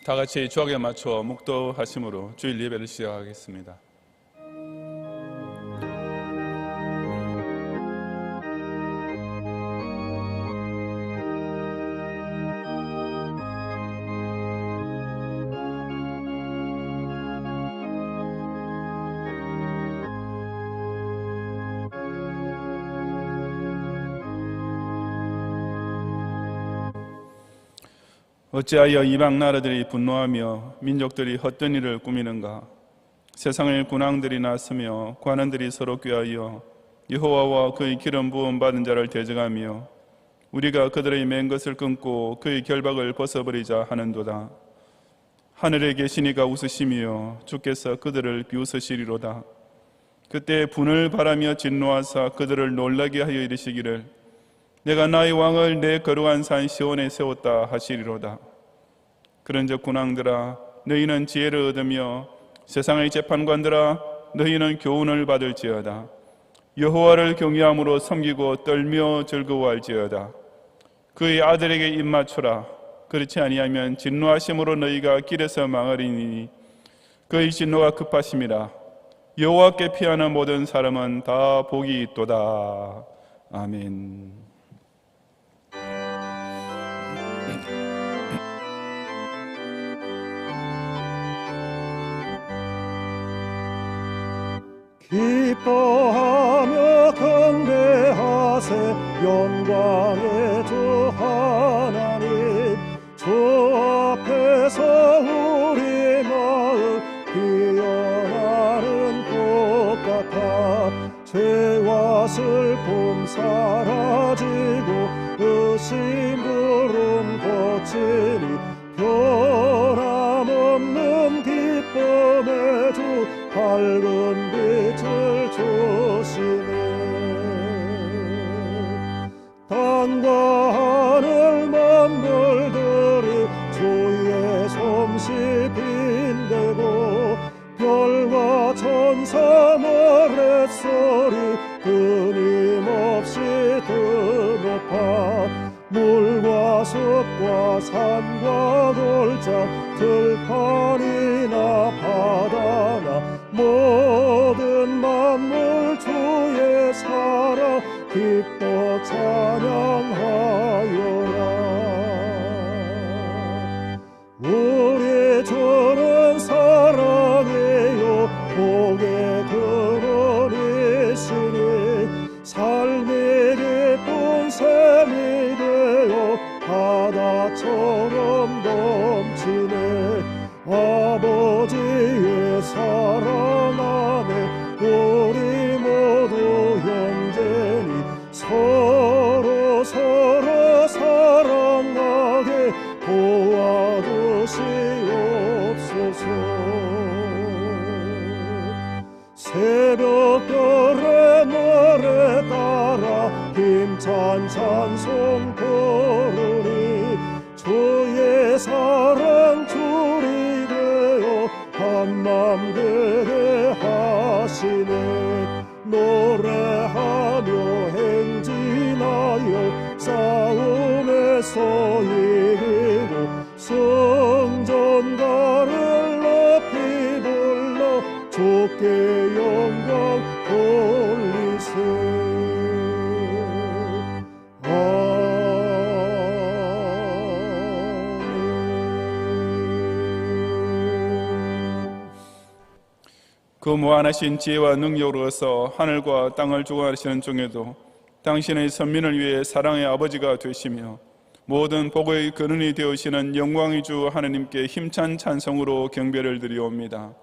다 같이 주악에 맞춰 묵도하심으로 주일 예배를 시작하겠습니다. 어찌하여 이방 나라들이 분노하며 민족들이 헛된 일을 꾸미는가? 세상의 군왕들이 나서며 관원들이 서로 꾀하여 여호와와 그의 기름 부음 받은 자를 대적하며 우리가 그들의 맨 것을 끊고 그의 결박을 벗어버리자 하는도다. 하늘에 계신 이가 웃으시며 주께서 그들을 비웃으시리로다. 그때 분을 바라며 진노하사 그들을 놀라게 하여 이르시기를 내가 나의 왕을 내 거룩한 산 시온에 세웠다 하시리로다. 그런즉 군왕들아 너희는 지혜를 얻으며 세상의 재판관들아 너희는 교훈을 받을지어다. 여호와를 경외함으로 섬기고 떨며 즐거워할지어다. 그의 아들에게 입맞추라. 그렇지 아니하면 진노하심으로 너희가 길에서 망하리니 그의 진노가 급하심이라. 여호와께 피하는 모든 사람은 다 복이 있도다. 아멘. 기뻐하며 경배하세 영광의 주 하나님. 주 앞에서 우리 마음 피어나는 꽃 같아 죄와 슬픔 사라지고 의심 부름 고치니 변함없는 기쁨의 주 밝은 빛을 주시네. 땅과 하늘 만물들이 주의 솜씨 빈대고 별과 천사 노랫소리 끊임없이 드높아 물과 숲과 산과 골짜 들판이나 바다나 모든 만물 주의 사랑 기뻐 찬양하여라. 우리 주는 사랑이요 복의 근원이시니 삶이 기쁜 샘이 되어 바다처럼 넘치네. 아버지의 사랑 안에 우리 모두 형제니 서로 사랑하게 도와주시옵소서. 새벽별의 노래 따라 힘찬 찬송 부르니 주의 사랑 줄이 되어 한맘 되게 하시네. 노래하며 행진하여 싸움에서 이기고 성전가를 높이 불러 주께 영광 돌리세. 그 무한하신 지혜와 능력으로서 하늘과 땅을 주관하시는 중에도 당신의 선민을 위해 사랑의 아버지가 되시며 모든 복의 근원이 되시는 영광의 주 하나님께 힘찬 찬송으로 경배를 드리옵니다.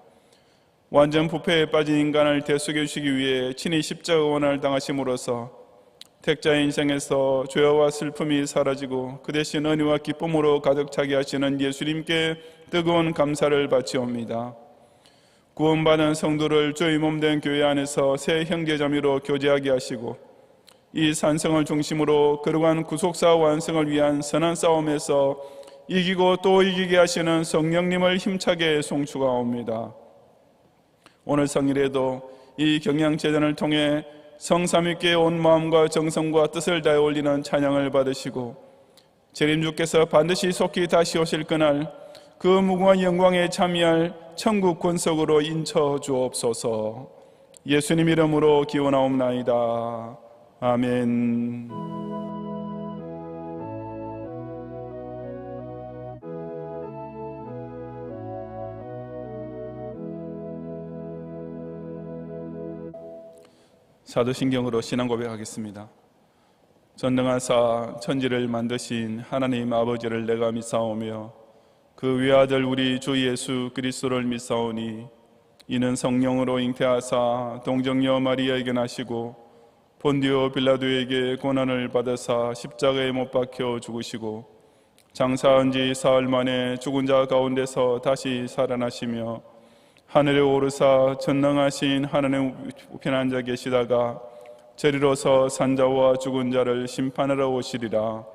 완전 부패에 빠진 인간을 대속해 주시기 위해 친히 십자가 고난을 당하심으로써 택자의 인생에서 죄와 슬픔이 사라지고 그 대신 은혜와 기쁨으로 가득 차게 하시는 예수님께 뜨거운 감사를 바치옵니다. 구원받은 성도를 주의 몸된 교회 안에서 새 형제자매로 교제하게 하시고 이 산성을 중심으로 거룩한 구속사 완성을 위한 선한 싸움에서 이기고 또 이기게 하시는 성령님을 힘차게 송축하옵니다. 오늘 성일에도 이 경양제단을 통해 성삼위께 온 마음과 정성과 뜻을 다해 올리는 찬양을 받으시고 재림주께서 반드시 속히 다시 오실 그날 그 무궁한 영광에 참여할 천국 권속으로 인쳐 주옵소서. 예수님 이름으로 기원하옵나이다. 아멘. 사도신경으로 신앙 고백하겠습니다. 전능하사 천지를 만드신 하나님 아버지를 내가 믿사오며 그 외아들 우리 주 예수 그리스도를 믿사오니 이는 성령으로 잉태하사 동정녀 마리아에게 나시고 본디오 빌라도에게 고난을 받으사 십자가에 못 박혀 죽으시고 장사한 지 사흘 만에 죽은 자 가운데서 다시 살아나시며 하늘에 오르사 전능하신 하나님 우편 앉아 계시다가 저리로서 산자와 죽은 자를 심판하러 오시리라.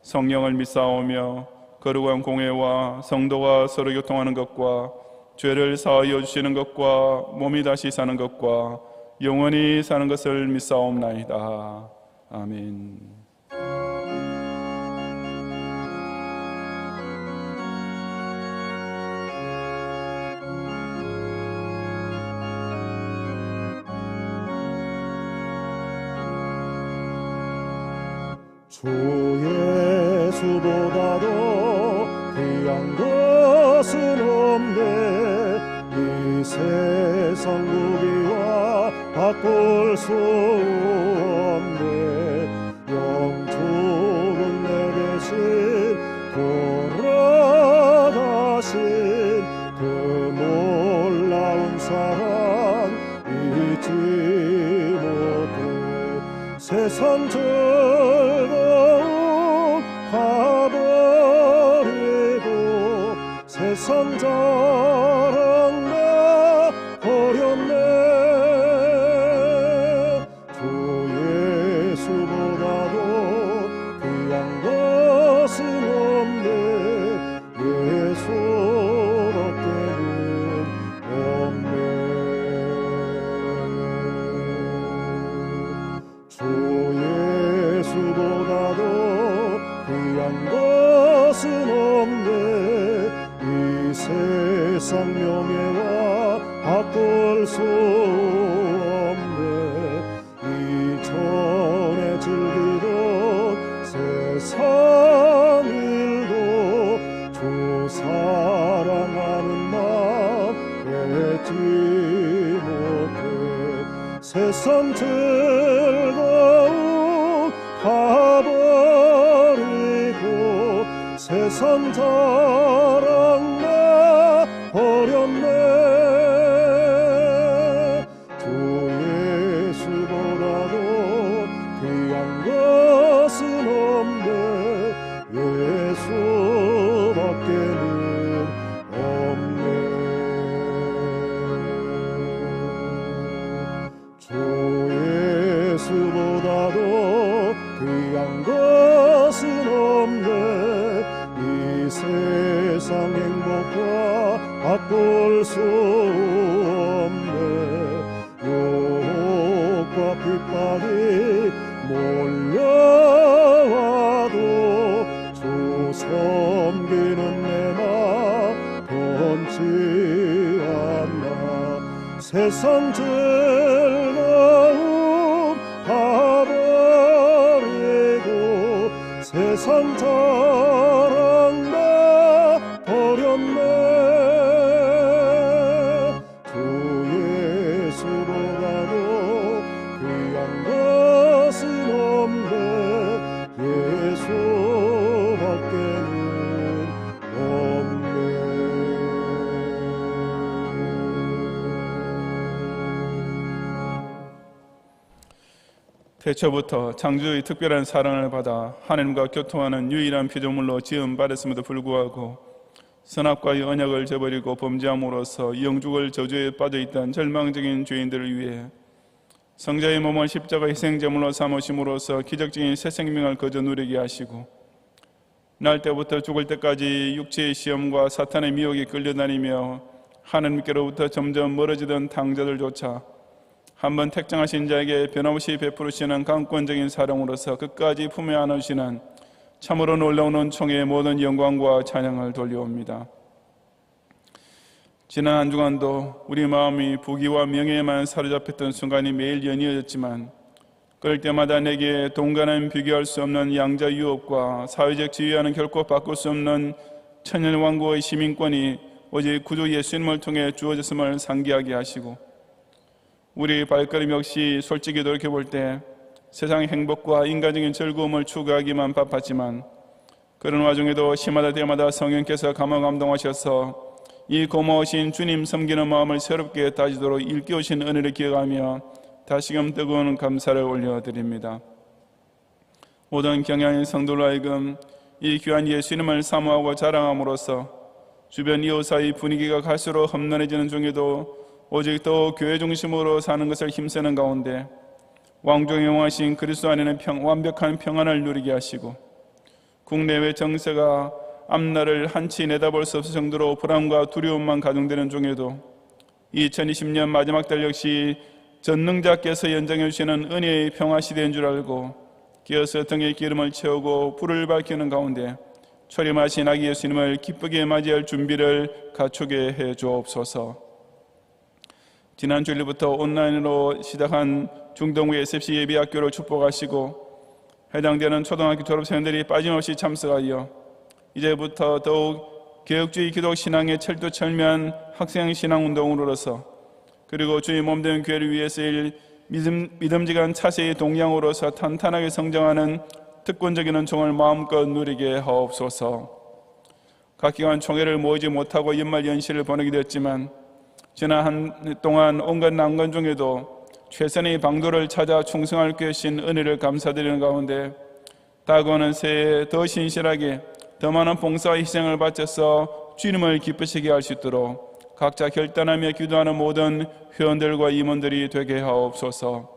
성령을 믿사오며 거룩한 공회와 성도가 서로 교통하는 것과 죄를 사하여 주시는 것과 몸이 다시 사는 것과 영원히 사는 것을 믿사옵나이다. 아멘. 주 예수보다도 귀한 것은 없네. 이 세상 무기와 바꿀 수 없네. 영적은 내 대신 돌아가신 그 놀라운 사랑 잊지 못해. 세상 가버리고 세상 자랑 나 버렸네. 주 예수보다도 귀한 것은 없네. 예수밖에는 없네. 주 예수보다도 귀한 것은 없네. 이 세상 명예와 바꿀 수 없네. 이전에 즐기던 세상 일도 주 사랑하는 마음 잊지 못해. 세상 즐거움 가버리고 세상 자랑 나 버렸네. 주 예수보다도 귀한 것은 없네. 예수밖에는 없네. 주 예수보다도 귀한 것은 없네. 이 세상 행복과 바꿀 수 없네. 유혹과 핍박이 몰려와도 주 섬기는 내 맘 변치 않나. 세상 즐거움 가버리고 세상 자랑 나 버렸네. 주 예수보다도 귀한 것은 없네. 예수밖에는 없네. 태초부터 창조의 특별한 사랑을 받아 하나님과 교통하는 유일한 피조물로 지음받았음에도 불구하고 선악과의 언약을 저버리고 범죄함으로써 영죽을 저주에 빠져있던 절망적인 죄인들을 위해 성자의 몸을 십자가 희생제물로 삼으심으로써 기적적인 새 생명을 거저 누리게 하시고 날 때부터 죽을 때까지 육체의 시험과 사탄의 미혹에 끌려다니며 하나님께로부터 점점 멀어지던 당자들조차 한번 택정하신 자에게 변함없이 베푸시는 강권적인 사랑으로서 끝까지 품에 안으시는 참으로 놀라운 은총의 모든 영광과 찬양을 돌려옵니다. 지난 한 주간도 우리 마음이 부귀와 명예에만 사로잡혔던 순간이 매일 연이어졌지만 그럴 때마다 내게 동간은 비교할 수 없는 양자 유업과 사회적 지위와는 결코 바꿀 수 없는 천년왕국의 시민권이 오직 구주 예수님을 통해 주어졌음을 상기하게 하시고, 우리 발걸음 역시 솔직히 돌이켜볼 때 세상의 행복과 인간적인 즐거움을 추구하기만 바빴지만 그런 와중에도 시마다 때마다 성령께서 감화 감동하셔서 이 고마우신 주님 섬기는 마음을 새롭게 다지도록 일깨우신 은혜를 기억하며 다시금 뜨거운 감사를 올려드립니다. 모든 경향인 성도로 하여금 이 귀한 예수님을 사모하고 자랑함으로써 주변 이웃 사이 분위기가 갈수록 험난해지는 중에도 오직 더 교회 중심으로 사는 것을 힘쓰는 가운데 왕중의 영화신 그리스도 안에는 완벽한 평안을 누리게 하시고, 국내외 정세가 앞날을 한치 내다볼 수 없을 정도로 불안과 두려움만 가중되는 중에도 2020년 마지막 달 역시 전능자께서 연장해 주시는 은혜의 평화 시대인 줄 알고 기어서 등에 기름을 채우고 불을 밝히는 가운데 초림하신 아기 예수님을 기쁘게 맞이할 준비를 갖추게 해 주옵소서. 지난 주일부터 온라인으로 시작한 중동부 SFC 예비학교를 축복하시고 해당되는 초등학교 졸업생들이 빠짐없이 참석하여 이제부터 더욱 개혁주의 기독 신앙의 철두철미한 학생 신앙 운동으로서, 그리고 주의 몸된 교회를 위해서 믿음직한 차세의 동향으로서 탄탄하게 성장하는 특권적인 은총을 마음껏 누리게 하옵소서. 각 기관 총회를 모이지 못하고 연말 연시를 보내게 되었지만 지난 한 해 동안 온갖 난관 중에도 최선의 방도를 찾아 충성할 것인 은혜를 감사드리는 가운데 다가오는 새해에 더 신실하게 더 많은 봉사와 희생을 바쳐서 주님을 기쁘시게 할 수 있도록 각자 결단하며 기도하는 모든 회원들과 임원들이 되게 하옵소서.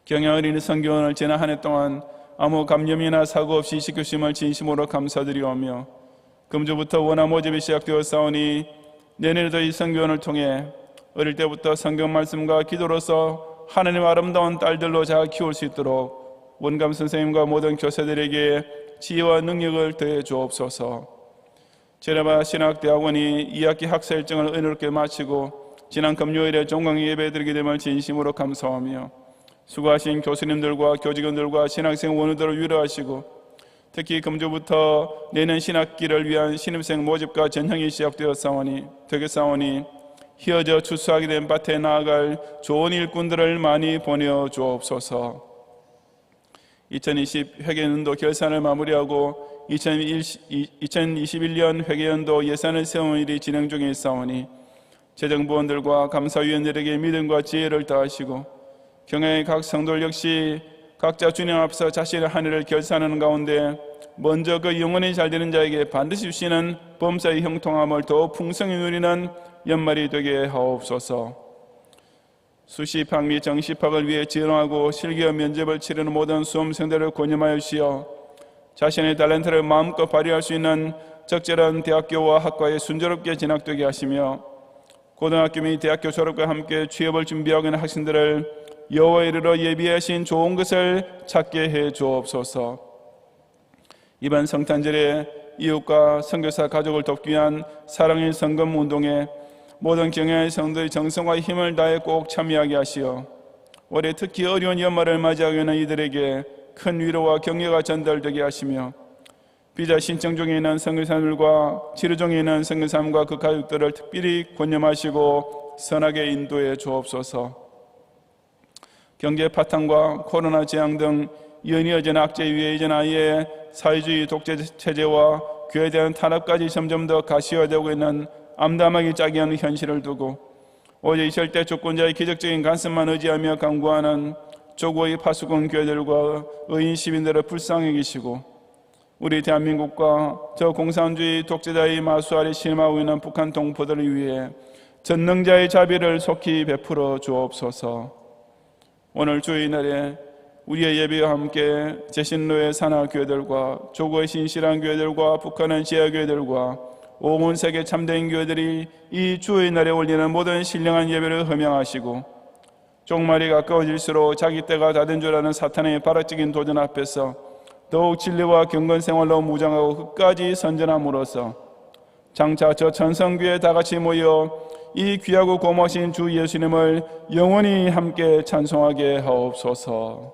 경향어린이 선교원을 지난 한 해 동안 아무 감염이나 사고 없이 지켜주심을 진심으로 감사드리오며, 금주부터 원화 모집이 시작되었사오니 내년에도 이 선교원을 통해 어릴 때부터 성경 말씀과 기도로서 하나님 아름다운 딸들로 잘 키울 수 있도록 원감 선생님과 모든 교사들에게 지혜와 능력을 더해 주옵소서. 제네바 신학대학원이 2학기 학사 일정을 은혜롭게 마치고 지난 금요일에 종강 예배드리게 됨을 진심으로 감사하며, 수고하신 교수님들과 교직원들과 신학생 원우들을 위로하시고 특히 금주부터 내년 신학기를 위한 신입생 모집과 전형이 시작되었사오니 희어져 추수하게 된 밭에 나아갈 좋은 일꾼들을 많이 보내어 주옵소서. 2020 회계연도 결산을 마무리하고 2021년 회계연도 예산을 세우는 일이 진행 중에 있사오니 재정부원들과 감사위원들에게 믿음과 지혜를 더하시고 경영의 각 성도들 역시 각자 주님 앞서 자신의 한 해를 결산하는 가운데 먼저 그 영혼이 잘 되는 자에게 반드시 주시는 범사의 형통함을 더 풍성히 누리는 연말이 되게 하옵소서. 수시학 및 정시학을 위해 지원하고 실기와 면접을 치르는 모든 수험생들을 권념하여 주시어 자신의 탤런트를 마음껏 발휘할 수 있는 적절한 대학교와 학과에 순조롭게 진학되게 하시며, 고등학교 및 대학교 졸업과 함께 취업을 준비하고 있는 학생들을 여호와에 이르러 예비하신 좋은 것을 찾게 해 주옵소서. 이번 성탄절에 이웃과 선교사 가족을 돕기 위한 사랑의 성금 운동에 모든 경영의 성도의 정성과 힘을 다해 꼭 참여하게 하시어 올해 특히 어려운 연말을 맞이하고 있는 이들에게 큰 위로와 격려가 전달되게 하시며, 비자 신청 중에 있는 선교사님들과 치료 중에 있는 선교사님과 그 가족들을 특별히 권념하시고 선하게 인도해 주옵소서. 경제 파탄과 코로나 재앙 등 연이어진 악재 위에 이제 아예 사회주의 독재 체제와 교회에 대한 탄압까지 점점 더 가시화되고 있는 암담하게 짜게 하는 현실을 두고 오직 절대 주권자의 기적적인 간섭만 의지하며 강구하는 조국의 파수꾼 교회들과 의인 시민들을 불쌍히 계시고, 우리 대한민국과 저 공산주의 독재자의 마수 아래 실망하고 있는 북한 동포들을 위해 전능자의 자비를 속히 베풀어 주옵소서. 오늘 주의 날에 우리의 예배와 함께 제신로의 산하교회들과 조국의 신실한 교회들과 북한의 지하교회들과 온 세계 참된 교회들이 이 주의 날에 올리는 모든 신령한 예배를 허명하시고, 종말이 가까워질수록 자기 때가 다 된 줄 아는 사탄의 발악적인 도전 앞에서 더욱 진리와 경건 생활로 무장하고 끝까지 선전함으로써 장차 저 천성교회 다 같이 모여 이 귀하고 고마우신 주 예수님을 영원히 함께 찬송하게 하옵소서.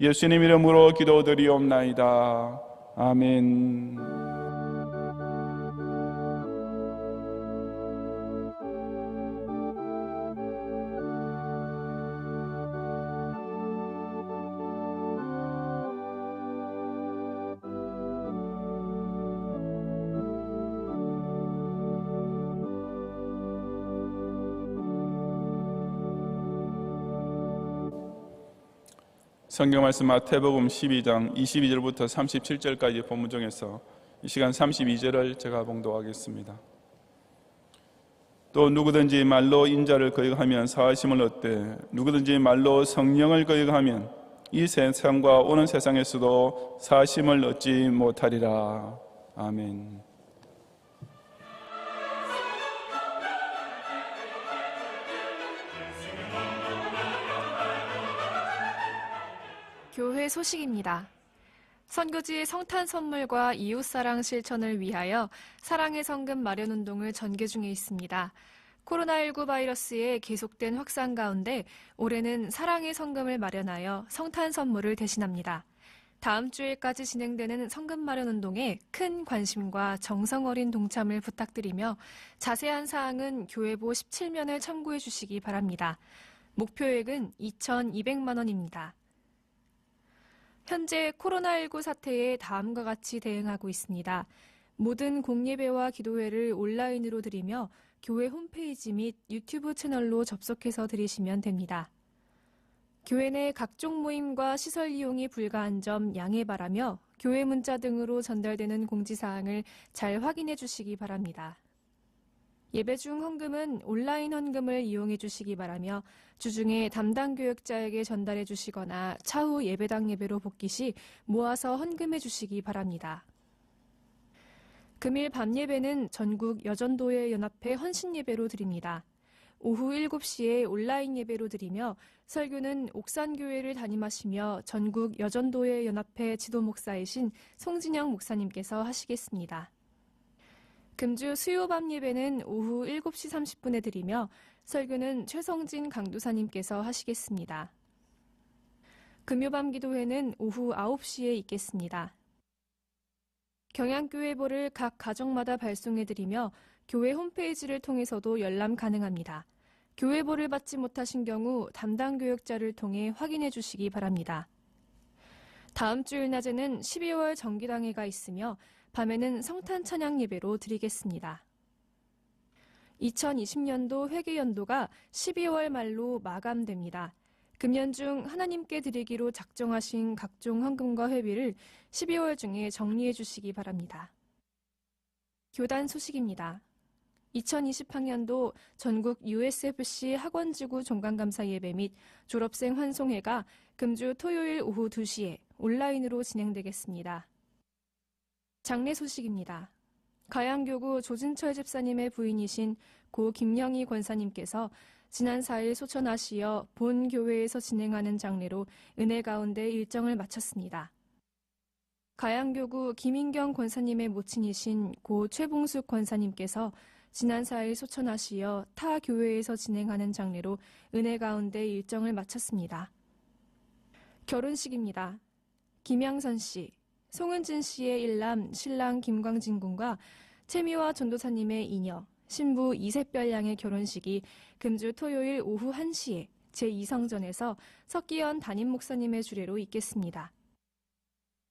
예수님 이름으로 기도드리옵나이다. 아멘. 성경 말씀 마태복음 12장 22절부터 37절까지 본문 중에서 이 시간 32절을 제가 봉독하겠습니다. 또 누구든지 말로 인자를 거역하면 사하심을 얻되 누구든지 말로 성령을 거역하면 이 세상과 오는 세상에서도 사하심을 얻지 못하리라. 아멘. 교회 소식입니다. 선교지의 성탄 선물과 이웃사랑 실천을 위하여 사랑의 성금 마련 운동을 전개 중에 있습니다. 코로나19 바이러스의 계속된 확산 가운데 올해는 사랑의 성금을 마련하여 성탄 선물을 대신합니다. 다음 주일까지 진행되는 성금 마련 운동에 큰 관심과 정성 어린 동참을 부탁드리며 자세한 사항은 교회보 17면을 참고해 주시기 바랍니다. 목표액은 2,200만 원입니다. 현재 코로나19 사태에 다음과 같이 대응하고 있습니다. 모든 공예배와 기도회를 온라인으로 드리며 교회 홈페이지 및 유튜브 채널로 접속해서 드리시면 됩니다. 교회 내 각종 모임과 시설 이용이 불가한 점 양해 바라며 교회 문자 등으로 전달되는 공지사항을 잘 확인해 주시기 바랍니다. 예배 중 헌금은 온라인 헌금을 이용해 주시기 바라며 주중에 담당 교역자에게 전달해 주시거나 차후 예배당 예배로 복귀 시 모아서 헌금해 주시기 바랍니다. 금일 밤 예배는 전국 여전도회 연합회 헌신 예배로 드립니다. 오후 7시에 온라인 예배로 드리며 설교는 옥산교회를 담임하시며 전국 여전도회 연합회 지도 목사이신 송진영 목사님께서 하시겠습니다. 금주 수요밤 예배는 오후 7시 30분에 드리며 설교는 최성진 강도사님께서 하시겠습니다. 금요밤 기도회는 오후 9시에 있겠습니다. 경양교회보를 각 가정마다 발송해드리며 교회 홈페이지를 통해서도 열람 가능합니다. 교회보를 받지 못하신 경우 담당 교역자를 통해 확인해 주시기 바랍니다. 다음 주일 낮에는 12월 정기당회가 있으며 밤에는 성탄 찬양 예배로 드리겠습니다. 2020년도 회계연도가 12월 말로 마감됩니다. 금년 중 하나님께 드리기로 작정하신 각종 헌금과 회비를 12월 중에 정리해 주시기 바랍니다. 교단 소식입니다. 2020학년도 전국 USFC 학원지구 종강감사 예배 및 졸업생 환송회가 금주 토요일 오후 2시에 온라인으로 진행되겠습니다. 장례 소식입니다. 가양교구 조진철 집사님의 부인이신 고 김영희 권사님께서 지난 4일 소천하시어 본 교회에서 진행하는 장례로 은혜 가운데 일정을 마쳤습니다. 가양교구 김인경 권사님의 모친이신 고 최봉숙 권사님께서 지난 4일 소천하시어 타 교회에서 진행하는 장례로 은혜 가운데 일정을 마쳤습니다. 결혼식입니다. 김양선 씨, 송은진 씨의 일남 신랑 김광진 군과 채미와 전도사님의 이녀, 신부 이세별 양의 결혼식이 금주 토요일 오후 1시에 제2성전에서 석기현 담임 목사님의 주례로 있겠습니다.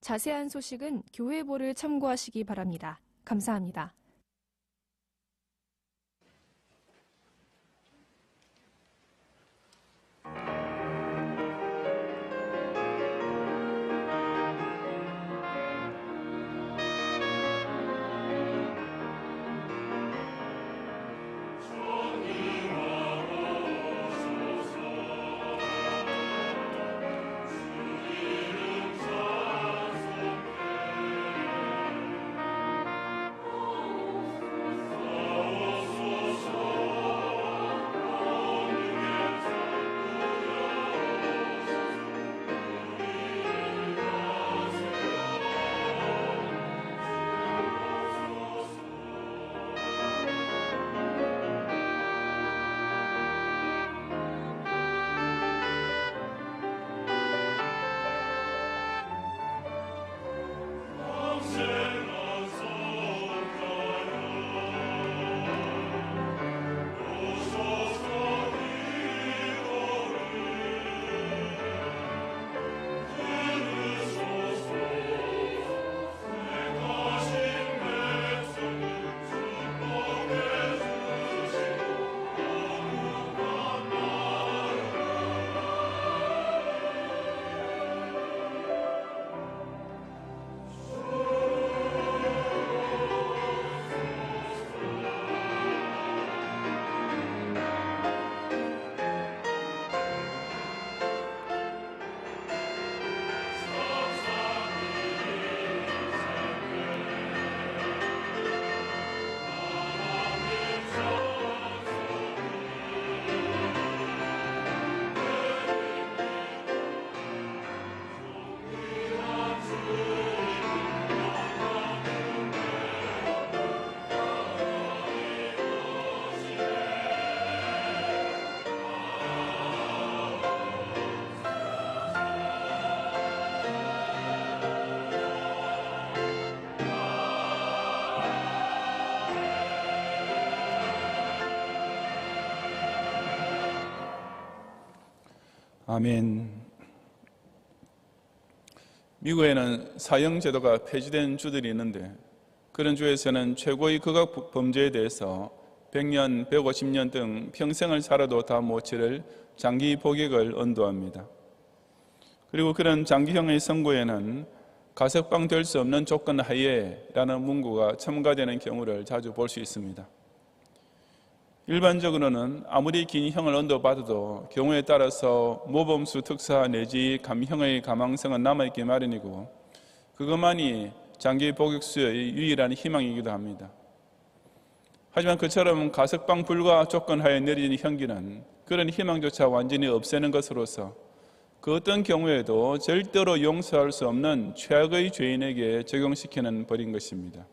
자세한 소식은 교회보를 참고하시기 바랍니다. 감사합니다. 아멘. 미국에는 사형제도가 폐지된 주들이 있는데 그런 주에서는 최고의 극악 범죄에 대해서 100년, 150년 등 평생을 살아도 다 못 치를 장기 복역을 언도합니다. 그리고 그런 장기형의 선고에는 가석방 될 수 없는 조건 하에라는 문구가 첨가되는 경우를 자주 볼 수 있습니다. 일반적으로는 아무리 긴 형을 언도받아도 경우에 따라서 모범수 특사 내지 감형의 가망성은 남아있기 마련이고 그것만이 장기 복역수의 유일한 희망이기도 합니다. 하지만 그처럼 가석방 불가 조건 하에 내려진 형기는 그런 희망조차 완전히 없애는 것으로서 그 어떤 경우에도 절대로 용서할 수 없는 최악의 죄인에게 적용시키는 벌인 것입니다.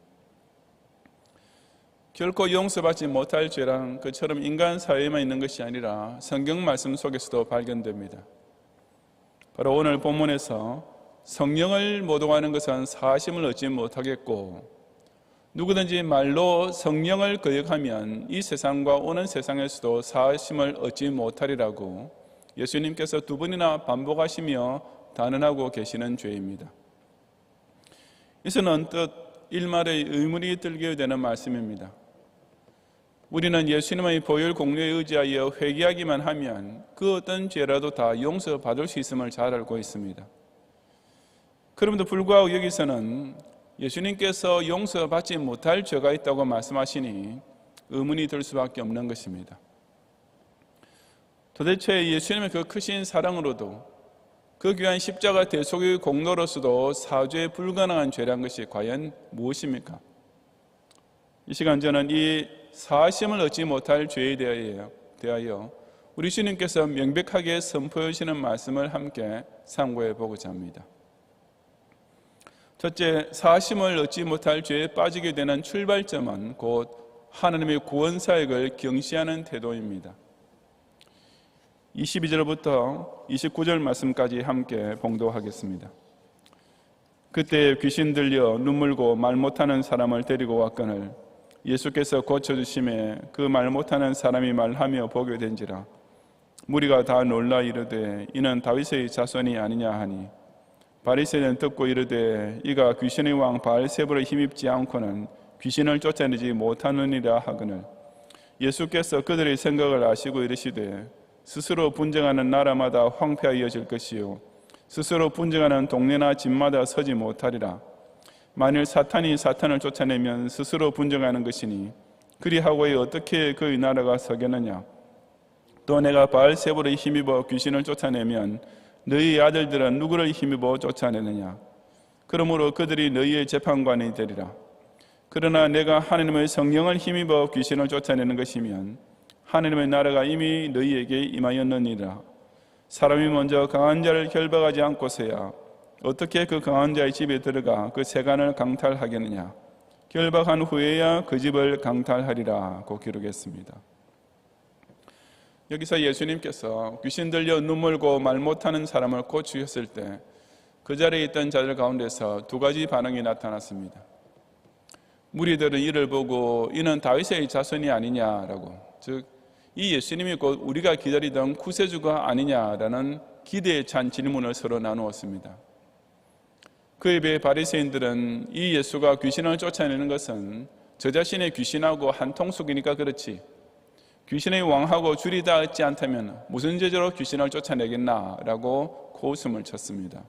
결코 용서받지 못할 죄란 그처럼 인간 사회에만 있는 것이 아니라 성경 말씀 속에서도 발견됩니다. 바로 오늘 본문에서 성령을 모독하는 것은 사심을 얻지 못하겠고 누구든지 말로 성령을 거역하면 이 세상과 오는 세상에서도 사심을 얻지 못하리라고 예수님께서 두 번이나 반복하시며 단언하고 계시는 죄입니다. 이것은 언뜻 일말의 의문이 들게 되는 말씀입니다. 우리는 예수님의 보혈 공로에 의지하여 회개하기만 하면 그 어떤 죄라도 다 용서받을 수 있음을 잘 알고 있습니다. 그럼에도 불구하고 여기서는 예수님께서 용서받지 못할 죄가 있다고 말씀하시니 의문이 들 수밖에 없는 것입니다. 도대체 예수님의 그 크신 사랑으로도 그 귀한 십자가 대속의 공로로서도 사죄 불가능한 죄란 것이 과연 무엇입니까? 이 시간 저는 이 사심을 얻지 못할 죄에 대하여 우리 주님께서 명백하게 선포해 주시는 말씀을 함께 상고해 보고자 합니다. 첫째, 사심을 얻지 못할 죄에 빠지게 되는 출발점은 곧 하나님의 구원 사역을 경시하는 태도입니다. 22절부터 29절 말씀까지 함께 봉독하겠습니다. 그때 귀신 들려 눈물고 말 못하는 사람을 데리고 왔거늘 예수께서 고쳐주심에 그 말 못하는 사람이 말하며 보게 된지라. 무리가 다 놀라 이르되 이는 다윗의 자손이 아니냐 하니 바리새인은 듣고 이르되 이가 귀신의 왕 바알세불에 힘입지 않고는 귀신을 쫓아내지 못하느니라 하거늘 예수께서 그들의 생각을 아시고 이르시되 스스로 분쟁하는 나라마다 황폐하여질 것이요 스스로 분쟁하는 동네나 집마다 서지 못하리라. 만일 사탄이 사탄을 쫓아내면 스스로 분쟁하는 것이니 그리하고에 어떻게 그의 나라가 서겠느냐. 또 내가 바알세불에 힘입어 귀신을 쫓아내면 너희 아들들은 누구를 힘입어 쫓아내느냐. 그러므로 그들이 너희의 재판관이 되리라. 그러나 내가 하나님의 성령을 힘입어 귀신을 쫓아내는 것이면 하나님의 나라가 이미 너희에게 임하였느니라. 사람이 먼저 강한 자를 결박하지 않고서야 어떻게 그 강한 자의 집에 들어가 그 세간을 강탈하겠느냐. 결박한 후에야 그 집을 강탈하리라고 기록했습니다. 여기서 예수님께서 귀신 들려 눈물고 말 못하는 사람을 고치셨을 때 그 자리에 있던 자들 가운데서 두 가지 반응이 나타났습니다. 무리들은 이를 보고 이는 다윗의 자손이 아니냐라고, 즉 이 예수님이 곧 우리가 기다리던 구세주가 아니냐라는 기대에 찬 질문을 서로 나누었습니다. 그에 비해 바리새인들은 이 예수가 귀신을 쫓아내는 것은 저 자신의 귀신하고 한통속이니까 그렇지 귀신의 왕하고 줄이 닿지 않다면 무슨 죄로 귀신을 쫓아내겠나라고 고웃음을 쳤습니다.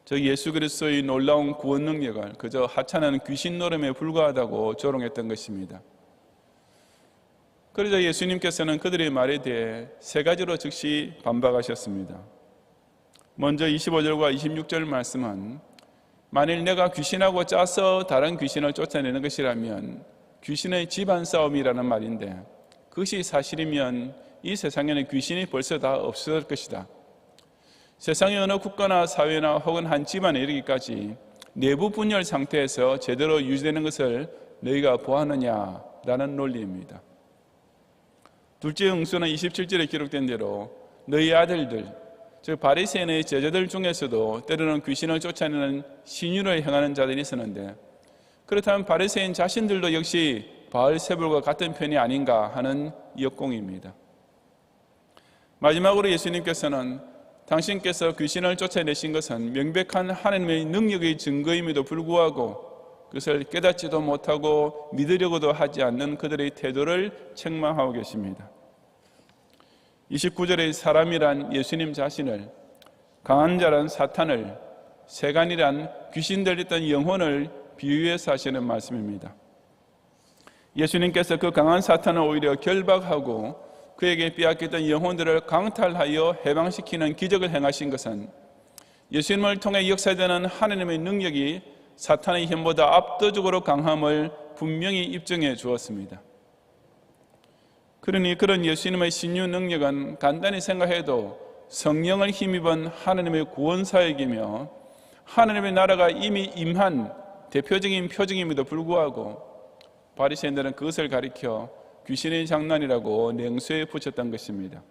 저 예수 그리스도의 놀라운 구원 능력을 그저 하찮은 귀신 노름에 불과하다고 조롱했던 것입니다. 그러자 예수님께서는 그들의 말에 대해 세 가지로 즉시 반박하셨습니다. 먼저 25절과 26절 말씀은 만일 내가 귀신하고 짜서 다른 귀신을 쫓아내는 것이라면 귀신의 집안 싸움이라는 말인데 그것이 사실이면 이 세상에는 귀신이 벌써 다 없어질 것이다. 세상의 어느 국가나 사회나 혹은 한 집안에 이르기까지 내부 분열 상태에서 제대로 유지되는 것을 너희가 보았느냐라는 논리입니다. 둘째 응수는 27절에 기록된 대로 너희 아들들, 즉 바리새인의 제자들 중에서도 때로는 귀신을 쫓아내는 신유를 행하는 자들이 있었는데 그렇다면 바리새인 자신들도 역시 바알세불과 같은 편이 아닌가 하는 역공입니다. 마지막으로 예수님께서는 당신께서 귀신을 쫓아내신 것은 명백한 하나님의 능력의 증거임에도 불구하고 그것을 깨닫지도 못하고 믿으려고도 하지 않는 그들의 태도를 책망하고 계십니다. 29절의 사람이란 예수님 자신을, 강한 자란 사탄을, 세간이란 귀신 들렸던 영혼을 비유해서 하시는 말씀입니다. 예수님께서 그 강한 사탄을 오히려 결박하고 그에게 빼앗겼던 영혼들을 강탈하여 해방시키는 기적을 행하신 것은 예수님을 통해 역사되는 하나님의 능력이 사탄의 힘보다 압도적으로 강함을 분명히 입증해 주었습니다. 그러니 그런 예수님의 신유 능력은 간단히 생각해도 성령을 힘입은 하나님의 구원사역이며 하나님의 나라가 이미 임한 대표적인 표징임에도 불구하고 바리새인들은 그것을 가리켜 귀신의 장난이라고 냉소에 붙였던 것입니다.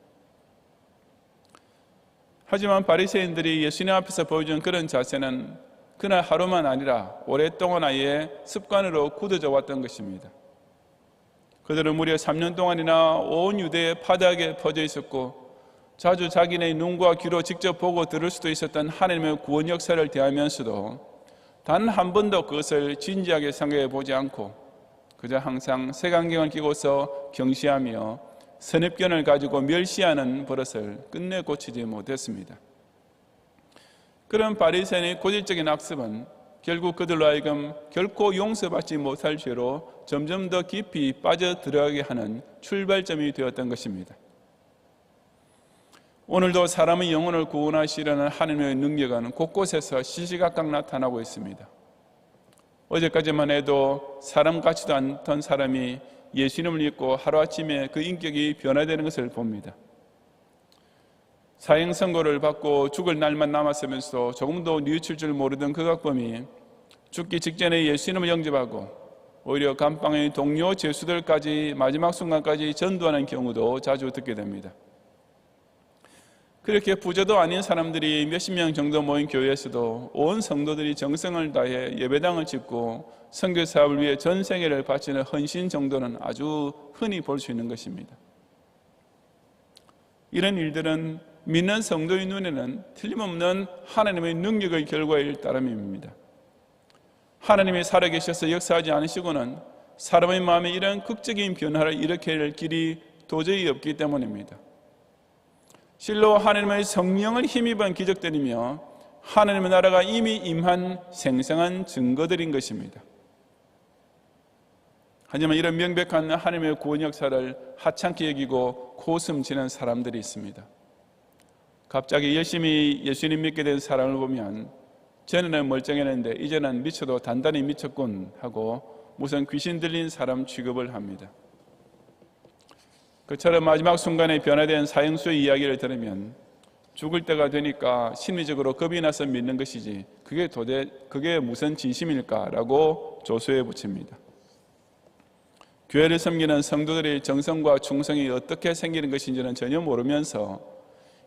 하지만 바리새인들이 예수님 앞에서 보여준 그런 자세는 그날 하루만 아니라 오랫동안 아예 습관으로 굳어져 왔던 것입니다. 그들은 무려 3년 동안이나 온 유대에 파다하게 퍼져 있었고 자주 자기네 눈과 귀로 직접 보고 들을 수도 있었던 하나님의 구원 역사를 대하면서도 단 한 번도 그것을 진지하게 생각해 보지 않고 그저 항상 색안경을 끼고서 경시하며 선입견을 가지고 멸시하는 버릇을 끝내 고치지 못했습니다. 그런 바리새인의 고질적인 악습은 결국 그들로 하여금 결코 용서받지 못할 죄로 점점 더 깊이 빠져들어가게 하는 출발점이 되었던 것입니다. 오늘도 사람의 영혼을 구원하시려는 하나님의 능력은 곳곳에서 시시각각 나타나고 있습니다. 어제까지만 해도 사람 같지도 않던 사람이 예수님을 믿고 하루아침에 그 인격이 변화되는 것을 봅니다. 사형 선고를 받고 죽을 날만 남았으면서도 조금도 뉘우칠 줄 모르던 그 각범이 죽기 직전에 예수님을 영접하고 오히려 감방의 동료 죄수들까지 마지막 순간까지 전도하는 경우도 자주 듣게 됩니다. 그렇게 부자도 아닌 사람들이 몇십 명 정도 모인 교회에서도 온 성도들이 정성을 다해 예배당을 짓고 선교 사업을 위해 전 생애를 바치는 헌신 정도는 아주 흔히 볼 수 있는 것입니다. 이런 일들은 믿는 성도의 눈에는 틀림없는 하나님의 능력의 결과일 따름입니다. 하나님이 살아계셔서 역사하지 않으시고는 사람의 마음에 이런 극적인 변화를 일으킬 길이 도저히 없기 때문입니다. 실로 하나님의 성령을 힘입은 기적들이며 하나님의 나라가 이미 임한 생생한 증거들인 것입니다. 하지만 이런 명백한 하나님의 구원 역사를 하찮게 여기고 코웃음치는 사람들이 있습니다. 갑자기 열심히 예수님 믿게 된 사람을 보면 전에는 멀쩡했는데 이제는 미쳐도 단단히 미쳤군 하고 무슨 귀신 들린 사람 취급을 합니다. 그처럼 마지막 순간에 변화된 사형수의 이야기를 들으면 죽을 때가 되니까 심리적으로 겁이 나서 믿는 것이지 그게 무슨 진심일까라고 조소해 붙입니다. 교회를 섬기는 성도들의 정성과 충성이 어떻게 생기는 것인지는 전혀 모르면서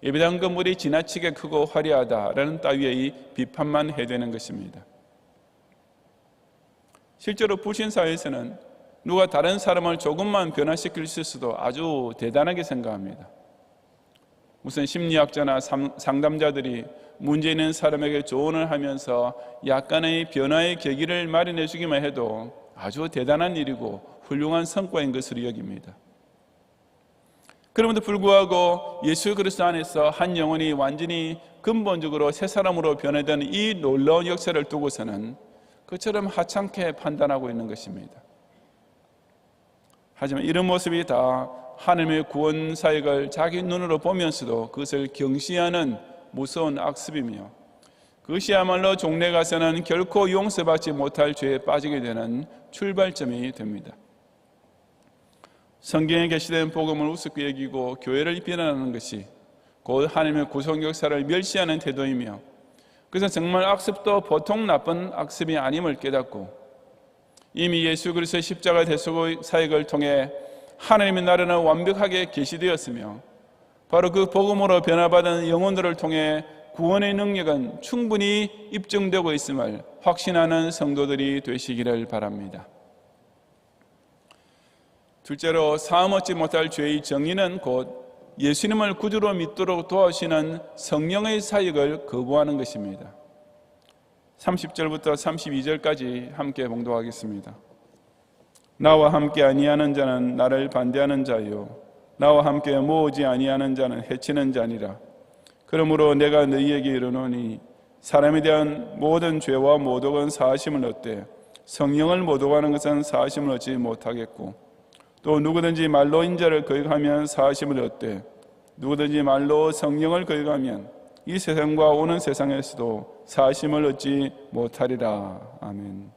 예배당 건물이 지나치게 크고 화려하다라는 따위의 비판만 해대는 것입니다. 실제로 불신사회에서는 누가 다른 사람을 조금만 변화시킬 수 있어도 아주 대단하게 생각합니다. 무슨 심리학자나 상담자들이 문제 있는 사람에게 조언을 하면서 약간의 변화의 계기를 마련해 주기만 해도 아주 대단한 일이고 훌륭한 성과인 것으로 여깁니다. 그럼에도 불구하고 예수 그리스도 안에서 한 영혼이 완전히 근본적으로 새 사람으로 변화되는 이 놀라운 역사를 두고서는 그처럼 하찮게 판단하고 있는 것입니다. 하지만 이런 모습이 다 하나님의 구원 사역을 자기 눈으로 보면서도 그것을 경시하는 무서운 악습이며 그것이야말로 종래 가서는 결코 용서받지 못할 죄에 빠지게 되는 출발점이 됩니다. 성경에 게시된 복음을 우습게 여기고 교회를 비난하는 것이 곧 하나님의 구속 역사를 멸시하는 태도이며 그래서 정말 악습도 보통 나쁜 악습이 아님을 깨닫고 이미 예수 그리스도의 십자가 대속 사역을 통해 하나님의 나라는 완벽하게 계시되었으며 바로 그 복음으로 변화받은 영혼들을 통해 구원의 능력은 충분히 입증되고 있음을 확신하는 성도들이 되시기를 바랍니다. 둘째로 사함 얻지 못할 죄의 정의는 곧 예수님을 구주로 믿도록 도와주시는 성령의 사역을 거부하는 것입니다. 30절부터 32절까지 함께 봉독하겠습니다. 나와 함께 아니하는 자는 나를 반대하는 자요 나와 함께 모으지 아니하는 자는 해치는 자니라. 그러므로 내가 너희에게 이르노니 사람에 대한 모든 죄와 모독은 사하심을 얻되 성령을 모독하는 것은 사하심을 얻지 못하겠고 또 누구든지 말로 인자를 거역하면 사하심을 얻되 누구든지 말로 성령을 거역하면 이 세상과 오는 세상에서도 사하심을 얻지 못하리라. 아멘.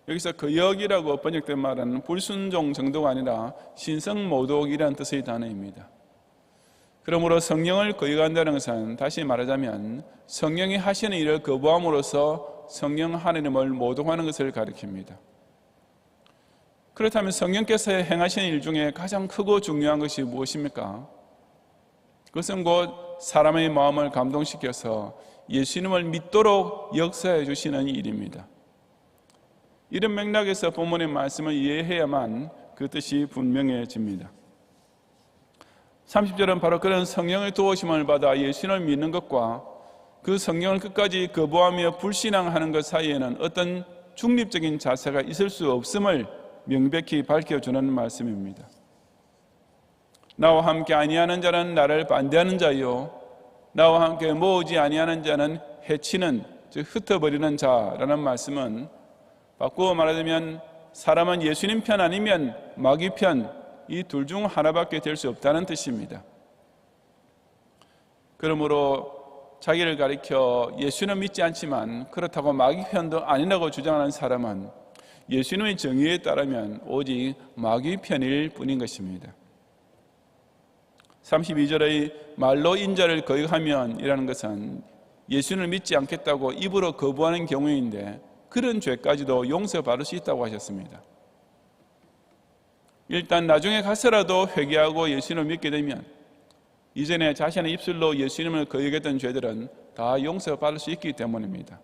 여기서 거역이라고 번역된 말은 불순종 정도가 아니라 신성모독이라는 뜻의 단어입니다. 그러므로 성령을 거역한다는 것은 다시 말하자면 성령이 하시는 일을 거부함으로써 성령 하나님을 모독하는 것을 가리킵니다. 그렇다면 성령께서 행하시는 일 중에 가장 크고 중요한 것이 무엇입니까? 그것은 곧 사람의 마음을 감동시켜서 예수님을 믿도록 역사해 주시는 일입니다. 이런 맥락에서 본문의 말씀을 이해해야만 그 뜻이 분명해집니다. 30절은 바로 그런 성령의 도우심을 받아 예수님을 믿는 것과 그 성령을 끝까지 거부하며 불신앙하는 것 사이에는 어떤 중립적인 자세가 있을 수 없음을 명백히 밝혀주는 말씀입니다. 나와 함께 아니하는 자는 나를 반대하는 자요 나와 함께 모으지 아니하는 자는 해치는, 즉 흩어버리는 자라는 말씀은 바꾸어 말하자면 사람은 예수님 편 아니면 마귀 편, 이 둘 중 하나밖에 될 수 없다는 뜻입니다. 그러므로 자기를 가리켜 예수는 믿지 않지만 그렇다고 마귀 편도 아니라고 주장하는 사람은 예수님의 정의에 따르면 오직 마귀 편일 뿐인 것입니다. 32절의 말로 인자를 거역하면 이라는 것은 예수님을 믿지 않겠다고 입으로 거부하는 경우인데 그런 죄까지도 용서받을 수 있다고 하셨습니다. 일단 나중에 가서라도 회개하고 예수님을 믿게 되면 이전에 자신의 입술로 예수님을 거역했던 죄들은 다 용서받을 수 있기 때문입니다.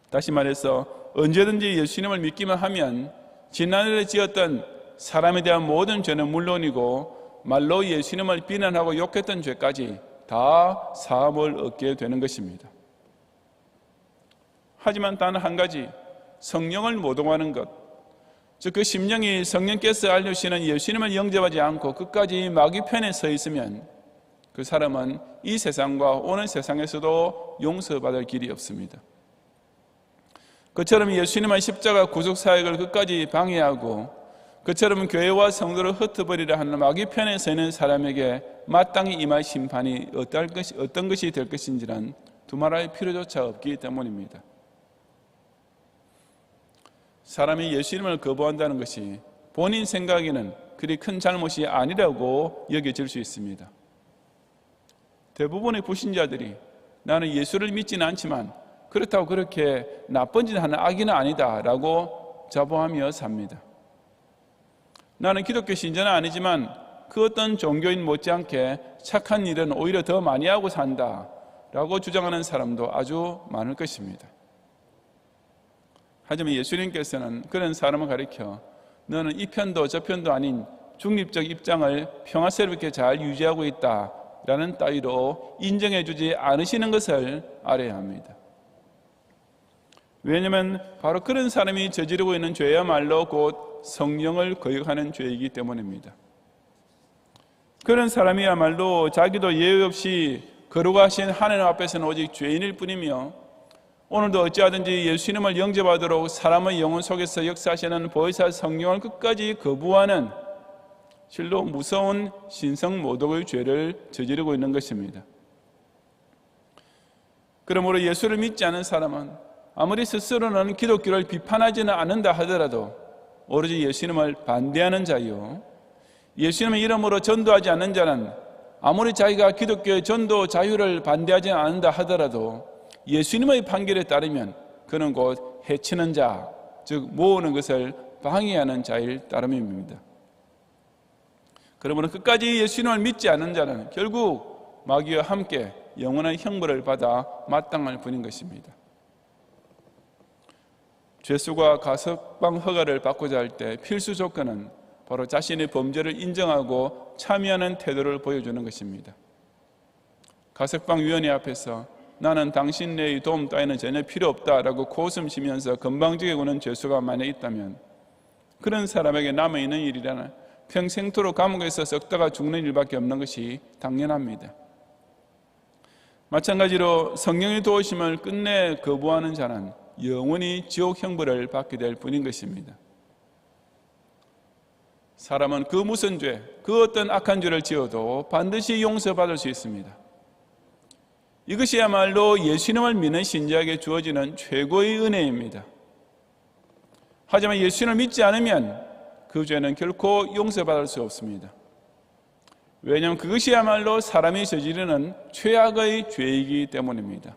다시 말해서 언제든지 예수님을 믿기만 하면 지난날에 지었던 사람에 대한 모든 죄는 물론이고 말로 예수님을 비난하고 욕했던 죄까지 다 사함을 얻게 되는 것입니다. 하지만 단 한 가지, 성령을 모독하는 것, 즉 그 심령이 성령께서 알려주시는 예수님을 영접하지 않고 끝까지 마귀 편에 서 있으면 그 사람은 이 세상과 오는 세상에서도 용서받을 길이 없습니다. 그처럼 예수님의 십자가 구속 사역을 끝까지 방해하고 그처럼 교회와 성도를 흩어버리려 하는 마귀 편에 서 있는 사람에게 마땅히 임할 심판이 어떤 것이 될 것인지는 두말할 필요조차 없기 때문입니다. 사람이 예수님을 거부한다는 것이 본인 생각에는 그리 큰 잘못이 아니라고 여겨질 수 있습니다. 대부분의 불신자들이 나는 예수를 믿지는 않지만 그렇다고 그렇게 나쁜 짓 하는 악인은 아니다 라고 자부하며 삽니다. 나는 기독교 신자는 아니지만 그 어떤 종교인 못지않게 착한 일은 오히려 더 많이 하고 산다 라고 주장하는 사람도 아주 많을 것입니다. 하지만 예수님께서는 그런 사람을 가리켜 너는 이 편도 저 편도 아닌 중립적 입장을 평화스럽게 잘 유지하고 있다라는 따위로 인정해 주지 않으시는 것을 알아야 합니다. 왜냐하면 바로 그런 사람이 저지르고 있는 죄야말로 곧 성령을 거역하는 죄이기 때문입니다. 그런 사람이야말로 자기도 예외 없이 거룩하신 하나님 앞에서는 오직 죄인일 뿐이며 오늘도 어찌하든지 예수님을 영접하도록 사람의 영혼 속에서 역사하시는 보혜사 성령을 끝까지 거부하는 실로 무서운 신성모독의 죄를 저지르고 있는 것입니다. 그러므로 예수를 믿지 않은 사람은 아무리 스스로는 기독교를 비판하지는 않는다 하더라도 오로지 예수님을 반대하는 자요, 예수님의 이름으로 전도하지 않는 자는 아무리 자기가 기독교의 전도 자유를 반대하지 않는다 하더라도 예수님의 판결에 따르면 그는 곧 해치는 자, 즉 모으는 것을 방해하는 자일 따름입니다. 그러므로 끝까지 예수님을 믿지 않는 자는 결국 마귀와 함께 영원한 형벌을 받아 마땅할 뿐인 것입니다. 죄수가 가석방 허가를 받고자 할 때 필수 조건은 바로 자신의 범죄를 인정하고 참여하는 태도를 보여주는 것입니다. 가석방위원회 앞에서 나는 당신의 도움 따위는 전혀 필요 없다라고 코웃음치면서 건방지게 구는 죄수가 만약 있다면 그런 사람에게 남아있는 일이라는 평생토록 감옥에서 썩다가 죽는 일밖에 없는 것이 당연합니다. 마찬가지로 성령의 도우심을 끝내 거부하는 자는 영원히 지옥 형벌을 받게 될 뿐인 것입니다. 사람은 그 무슨 죄, 그 어떤 악한 죄를 지어도 반드시 용서받을 수 있습니다. 이것이야말로 예수님을 믿는 신자에게 주어지는 최고의 은혜입니다. 하지만 예수님을 믿지 않으면 그 죄는 결코 용서받을 수 없습니다. 왜냐하면 그것이야말로 사람이 저지르는 최악의 죄이기 때문입니다.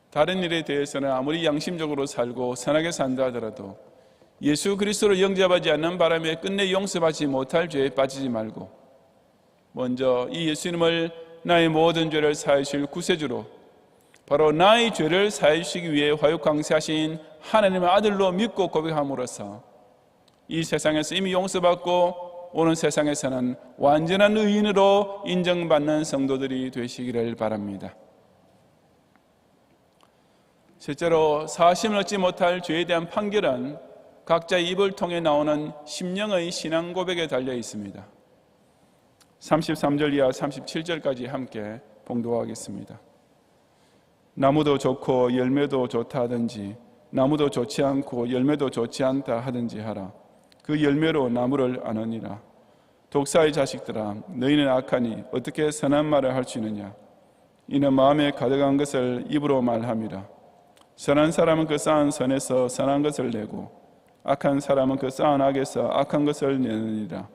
다른 일에 대해서는 아무리 양심적으로 살고 선하게 산다 하더라도 예수 그리스도를 영접하지 않는 바람에 끝내 용서받지 못할 죄에 빠지지 말고 먼저 이 예수님을 나의 모든 죄를 사하실 구세주로 바로 나의 죄를 사해 주시기 위해 화육강세하신 하나님의 아들로 믿고 고백함으로써 이 세상에서 이미 용서받고 오는 세상에서는 완전한 의인으로 인정받는 성도들이 되시기를 바랍니다. 실제로 사하심을 얻지 못할 죄에 대한 판결은 각자의 입을 통해 나오는 심령의 신앙 고백에 달려 있습니다. 33절 이하 37절까지 함께 봉독하겠습니다. 나무도 좋고 열매도 좋다 하든지 나무도 좋지 않고 열매도 좋지 않다 하든지 하라. 그 열매로 나무를 아느니라. 독사의 자식들아, 너희는 악하니 어떻게 선한 말을 할 수 있느냐? 이는 마음에 가득한 것을 입으로 말함이라. 선한 사람은 그 쌓은 선에서 선한 것을 내고 악한 사람은 그 쌓은 악에서 악한 것을 내느니라.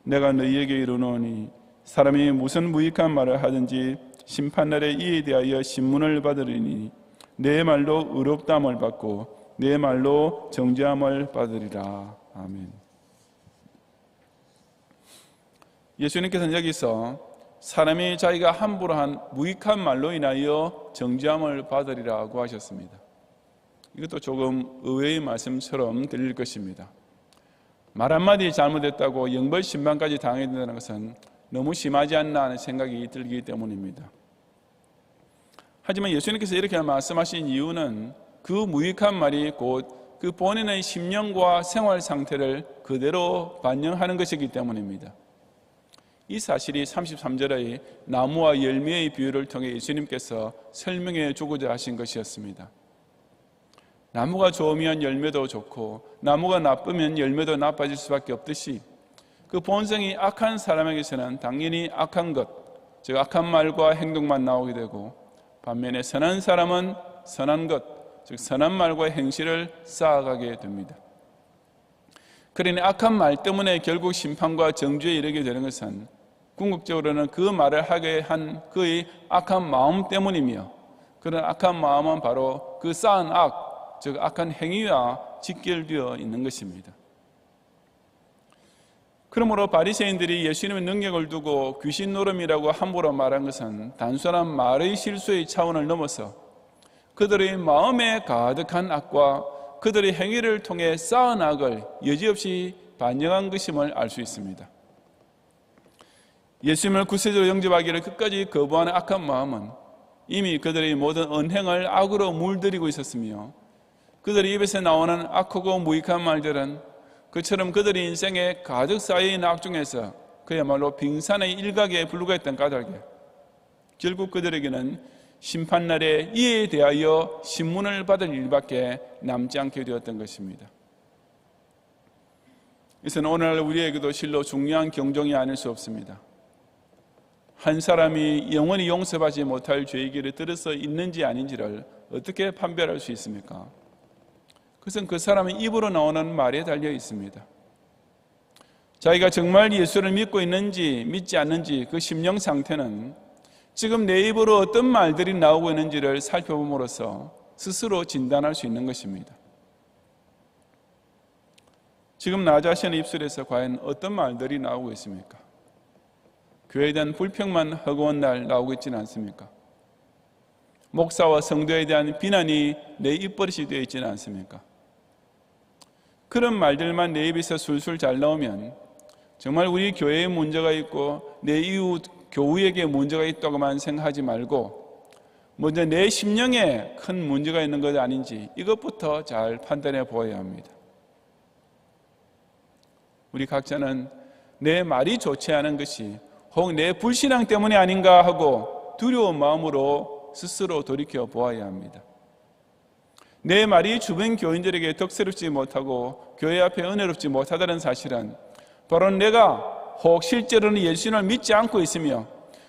내가 너희에게 이르노니 사람이 무슨 무익한 말을 하든지 심판날에 이에 대하여 신문을 받으리니 내 말로 의롭다함을 받고 내 말로 정죄함을 받으리라. 아멘. 예수님께서는 여기서 사람이 자기가 함부로 한 무익한 말로 인하여 정죄함을 받으리라고 하셨습니다. 이것도 조금 의외의 말씀처럼 들릴 것입니다. 말 한마디 잘못했다고 영벌 심판까지 당해야 된다는 것은 너무 심하지 않나 하는 생각이 들기 때문입니다. 하지만 예수님께서 이렇게 말씀하신 이유는 그 무익한 말이 곧 그 본인의 심령과 생활 상태를 그대로 반영하는 것이기 때문입니다. 이 사실이 33절의 나무와 열매의 비유를 통해 예수님께서 설명해 주고자 하신 것이었습니다. 나무가 좋으면 열매도 좋고 나무가 나쁘면 열매도 나빠질 수밖에 없듯이 그 본성이 악한 사람에게서는 당연히 악한 것, 즉 악한 말과 행동만 나오게 되고 반면에 선한 사람은 선한 것, 즉 선한 말과 행실을 쌓아가게 됩니다. 그러니 악한 말 때문에 결국 심판과 정죄에 이르게 되는 것은 궁극적으로는 그 말을 하게 한 그의 악한 마음 때문이며 그런 악한 마음은 바로 그 쌓은 악, 즉 악한 행위와 직결되어 있는 것입니다. 그러므로 바리새인들이 예수님의 능력을 두고 귀신 노름이라고 함부로 말한 것은 단순한 말의 실수의 차원을 넘어서 그들의 마음에 가득한 악과 그들의 행위를 통해 쌓은 악을 여지없이 반영한 것임을 알 수 있습니다. 예수님을 구세주로 영접하기를 끝까지 거부하는 악한 마음은 이미 그들의 모든 언행을 악으로 물들이고 있었으며 그들의 입에서 나오는 악하고 무익한 말들은 그처럼 그들의 인생에 가득 쌓여있는 악 중에서 그야말로 빙산의 일각에 불과했던 까닭에 결국 그들에게는 심판날에 이에 대하여 신문을 받을 일밖에 남지 않게 되었던 것입니다. 이것은 오늘날 우리에게도 실로 중요한 경종이 아닐 수 없습니다. 한 사람이 영원히 용서받지 못할 죄의 길에 들어서 있는지 아닌지를 어떻게 판별할 수 있습니까? 그것은 그 사람의 입으로 나오는 말에 달려 있습니다. 자기가 정말 예수를 믿고 있는지 믿지 않는지 그 심령 상태는 지금 내 입으로 어떤 말들이 나오고 있는지를 살펴봄으로써 스스로 진단할 수 있는 것입니다. 지금 나 자신의 입술에서 과연 어떤 말들이 나오고 있습니까? 교회에 대한 불평만 허구한 날 나오고 있지는 않습니까? 목사와 성도에 대한 비난이 내 입버릇이 되어 있지는 않습니까? 그런 말들만 내 입에서 술술 잘 나오면 정말 우리 교회에 문제가 있고 내 이웃 교우에게 문제가 있다고만 생각하지 말고 먼저 내 심령에 큰 문제가 있는 것 아닌지 이것부터 잘 판단해 보아야 합니다. 우리 각자는 내 말이 좋지 않은 것이 혹 내 불신앙 때문이 아닌가 하고 두려운 마음으로 스스로 돌이켜 보아야 합니다. 내 말이 주변 교인들에게 덕스럽지 못하고 교회 앞에 은혜롭지 못하다는 사실은 바로 내가 혹 실제로는 예수님을 믿지 않고 있으며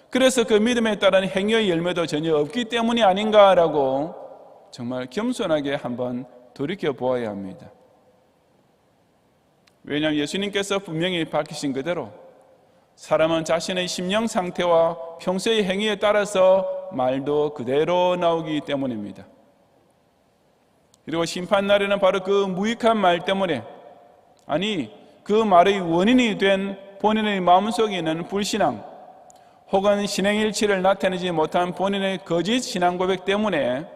그래서 그 믿음에 따른 행위의 열매도 전혀 없기 때문이 아닌가라고 정말 겸손하게 한번 돌이켜 보아야 합니다. 왜냐하면 예수님께서 분명히 밝히신 그대로 사람은 자신의 심령 상태와 평소의 행위에 따라서 말도 그대로 나오기 때문입니다. 그리고 심판날에는 바로 그 무익한 말 때문에 그 말의 원인이 된 본인의 마음속에 있는 불신앙 혹은 신행일치를 나타내지 못한 본인의 거짓 신앙 고백 때문에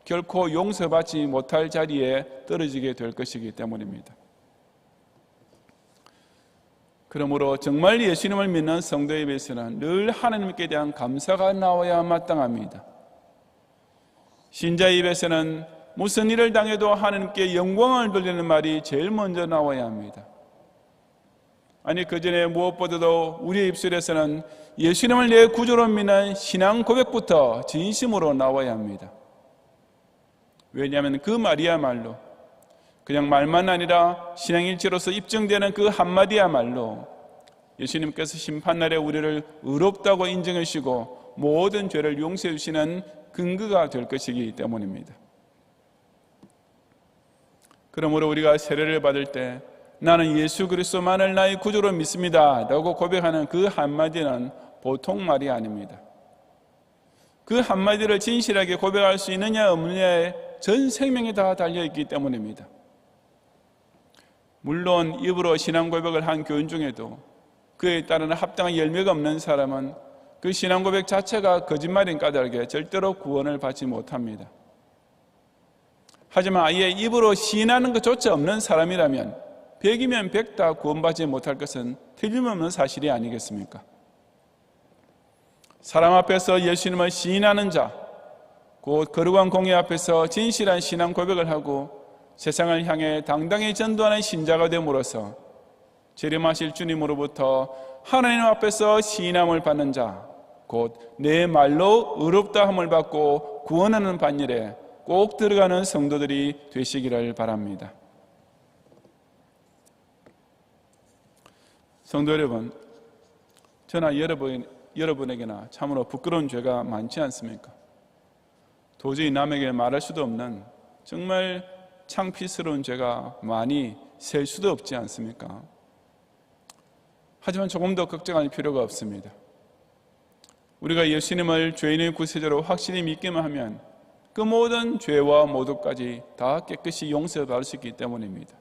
결코 용서받지 못할 자리에 떨어지게 될 것이기 때문입니다. 그러므로 정말 예수님을 믿는 성도에 비해서는 늘 하나님께 대한 감사가 나와야 마땅합니다. 신자의 입에서는 무슨 일을 당해도 하나님께 영광을 돌리는 말이 제일 먼저 나와야 합니다. 그 전에 무엇보다도 우리의 입술에서는 예수님을 내 구주로 믿는 신앙 고백부터 진심으로 나와야 합니다. 왜냐하면 그 말이야말로 그냥 말만 아니라 신앙일치로서 입증되는 그 한마디야말로 예수님께서 심판날에 우리를 의롭다고 인정해 주시고 모든 죄를 용서해 주시는 근거가 될 것이기 때문입니다. 그러므로 우리가 세례를 받을 때 나는 예수 그리스도만을 나의 구주로 믿습니다 라고 고백하는 그 한마디는 보통 말이 아닙니다. 그 한마디를 진실하게 고백할 수 있느냐 없느냐에 전 생명이 다 달려있기 때문입니다. 물론 입으로 신앙 고백을 한 교인 중에도 그에 따르는 합당한 열매가 없는 사람은 그 신앙 고백 자체가 거짓말인 까닭에 절대로 구원을 받지 못합니다. 하지만 아예 입으로 시인하는 것조차 없는 사람이라면 100이면 100 다 구원받지 못할 것은 틀림없는 사실이 아니겠습니까? 사람 앞에서 예수님을 시인하는 자, 곧 거룩한 공회 앞에서 진실한 신앙 고백을 하고 세상을 향해 당당히 전도하는 신자가 됨으로써 재림하실 주님으로부터 하나님 앞에서 시인함을 받는 자, 곧 내 말로 의롭다함을 받고 구원하는 반열에 꼭 들어가는 성도들이 되시기를 바랍니다. 성도 여러분, 저나 여러분에게나 참으로 부끄러운 죄가 많지 않습니까? 도저히 남에게 말할 수도 없는 정말 창피스러운 죄가 많이 셀 수도 없지 않습니까? 하지만 조금 더 걱정할 필요가 없습니다. 우리가 예수님을 죄인의 구세주로 확실히 믿기만 하면 그 모든 죄와 모독까지 다 깨끗이 용서받을 수 있기 때문입니다.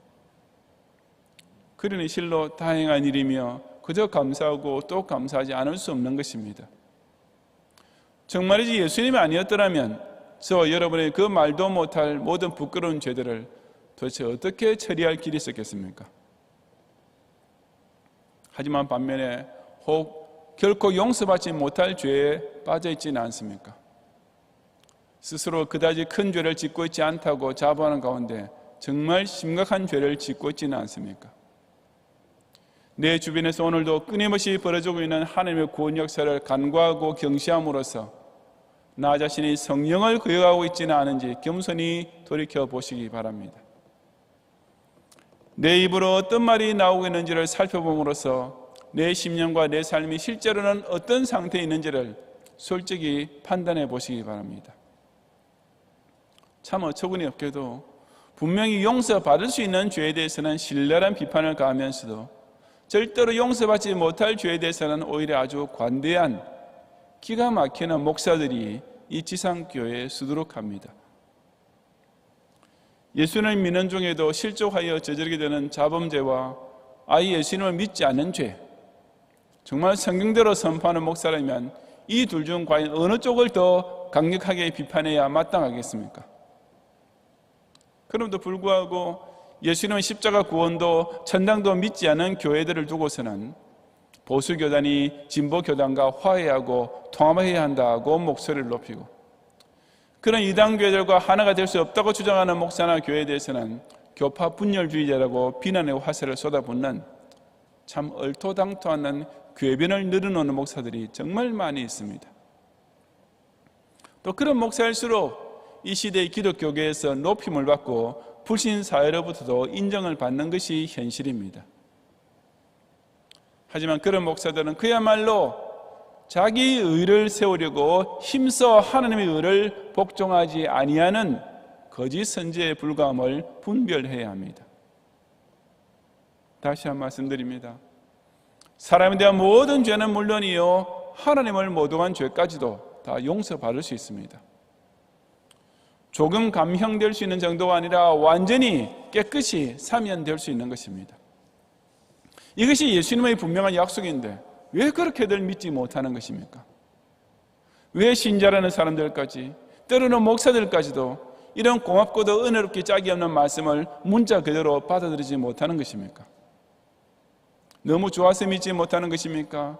그러니 실로 다행한 일이며 그저 감사하고 또 감사하지 않을 수 없는 것입니다. 정말이지 예수님이 아니었더라면 저와 여러분의 그 말도 못할 모든 부끄러운 죄들을 도대체 어떻게 처리할 길이 있었겠습니까? 하지만 반면에 혹 결코 용서받지 못할 죄에 빠져 있지는 않습니까? 스스로 그다지 큰 죄를 짓고 있지 않다고 자부하는 가운데 정말 심각한 죄를 짓고 있지는 않습니까? 내 주변에서 오늘도 끊임없이 벌어지고 있는 하나님의 구원 역사를 간과하고 경시함으로써 나 자신이 성령을 거역하고 있지는 않은지 겸손히 돌이켜 보시기 바랍니다. 내 입으로 어떤 말이 나오고 있는지를 살펴봄으로써 내 심령과 내 삶이 실제로는 어떤 상태에 있는지를 솔직히 판단해 보시기 바랍니다. 참 어처구니 없게도 분명히 용서받을 수 있는 죄에 대해서는 신랄한 비판을 가하면서도 절대로 용서받지 못할 죄에 대해서는 오히려 아주 관대한 기가 막히는 목사들이 이 지상교회에 수두룩합니다. 예수님을 믿는 중에도 실족하여 저지르게 되는 자범죄와 아예 예수님을 믿지 않는 죄, 정말 성경대로 선포하는 목사라면 이 둘 중 과연 어느 쪽을 더 강력하게 비판해야 마땅하겠습니까? 그럼에도 불구하고 예수님의 십자가 구원도 천당도 믿지 않은 교회들을 두고서는 보수교단이 진보교단과 화해하고 통합해야 한다고 목소리를 높이고, 그런 이단교회들과 하나가 될 수 없다고 주장하는 목사나 교회에 대해서는 교파 분열주의자라고 비난의 화살을 쏟아붓는 참 얼토당토하는 궤변을 늘어놓는 목사들이 정말 많이 있습니다. 또 그런 목사일수록 이 시대의 기독교계에서 높임을 받고 불신사회로부터도 인정을 받는 것이 현실입니다. 하지만 그런 목사들은 그야말로 자기 의를 세우려고 힘써 하나님의 의를 복종하지 아니하는 거짓 선지에 불과함을 분별해야 합니다. 다시 한 말씀드립니다. 사람에 대한 모든 죄는 물론이요, 하나님을 모독한 죄까지도 다 용서받을 수 있습니다. 조금 감형될 수 있는 정도가 아니라 완전히 깨끗이 사면될 수 있는 것입니다. 이것이 예수님의 분명한 약속인데 왜 그렇게들 믿지 못하는 것입니까? 왜 신자라는 사람들까지, 때로는 목사들까지도 이런 고맙고도 은혜롭게 짝이 없는 말씀을 문자 그대로 받아들이지 못하는 것입니까? 너무 좋아서 믿지 못하는 것입니까?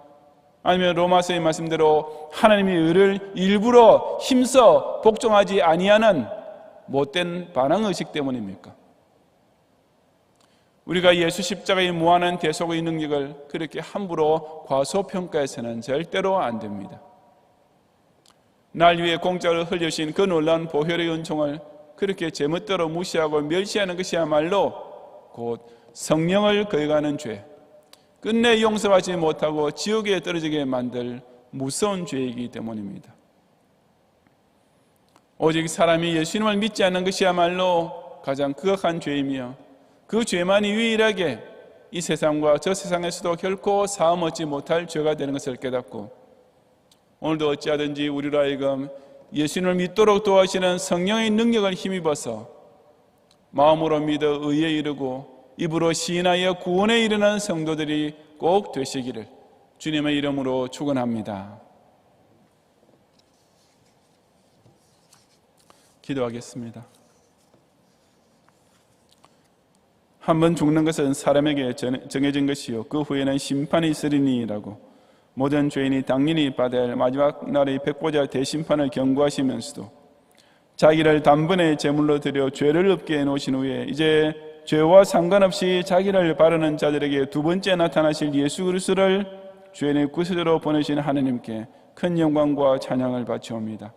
아니면 로마서의 말씀대로 하나님의 의를 일부러 힘써 복종하지 아니하는 못된 반항의식 때문입니까? 우리가 예수 십자가의 무한한 대속의 능력을 그렇게 함부로 과소평가해서는 절대로 안 됩니다. 날 위해 공짜로 흘려주신 그 놀라운 보혈의 은총을 그렇게 제멋대로 무시하고 멸시하는 것이야말로 곧 성령을 거역하는 죄, 끝내 용서하지 못하고 지옥에 떨어지게 만들 무서운 죄이기 때문입니다. 오직 사람이 예수님을 믿지 않는 것이야말로 가장 극악한 죄이며, 그 죄만이 유일하게 이 세상과 저 세상에서도 결코 사함 얻지 못할 죄가 되는 것을 깨닫고, 오늘도 어찌하든지 우리로 하여금 예수님을 믿도록 도와주시는 성령의 능력을 힘입어서 마음으로 믿어 의에 이르고 입으로 시인하여 구원에 이르는 성도들이 꼭 되시기를 주님의 이름으로 축원합니다. 기도하겠습니다. 한번 죽는 것은 사람에게 정해진 것이요 그 후에는 심판이 있으리니라고 모든 죄인이 당연히 받아야 할 마지막 날의 백보자 대심판을 경고하시면서도 자기를 단번에 제물로 드려 죄를 없게 해놓으신 후에 이제 죄와 상관없이 자기를 바르는 자들에게 두 번째 나타나실 예수 그리스도를 죄인의 구세주로 보내신 하나님께 큰 영광과 찬양을 바치옵니다.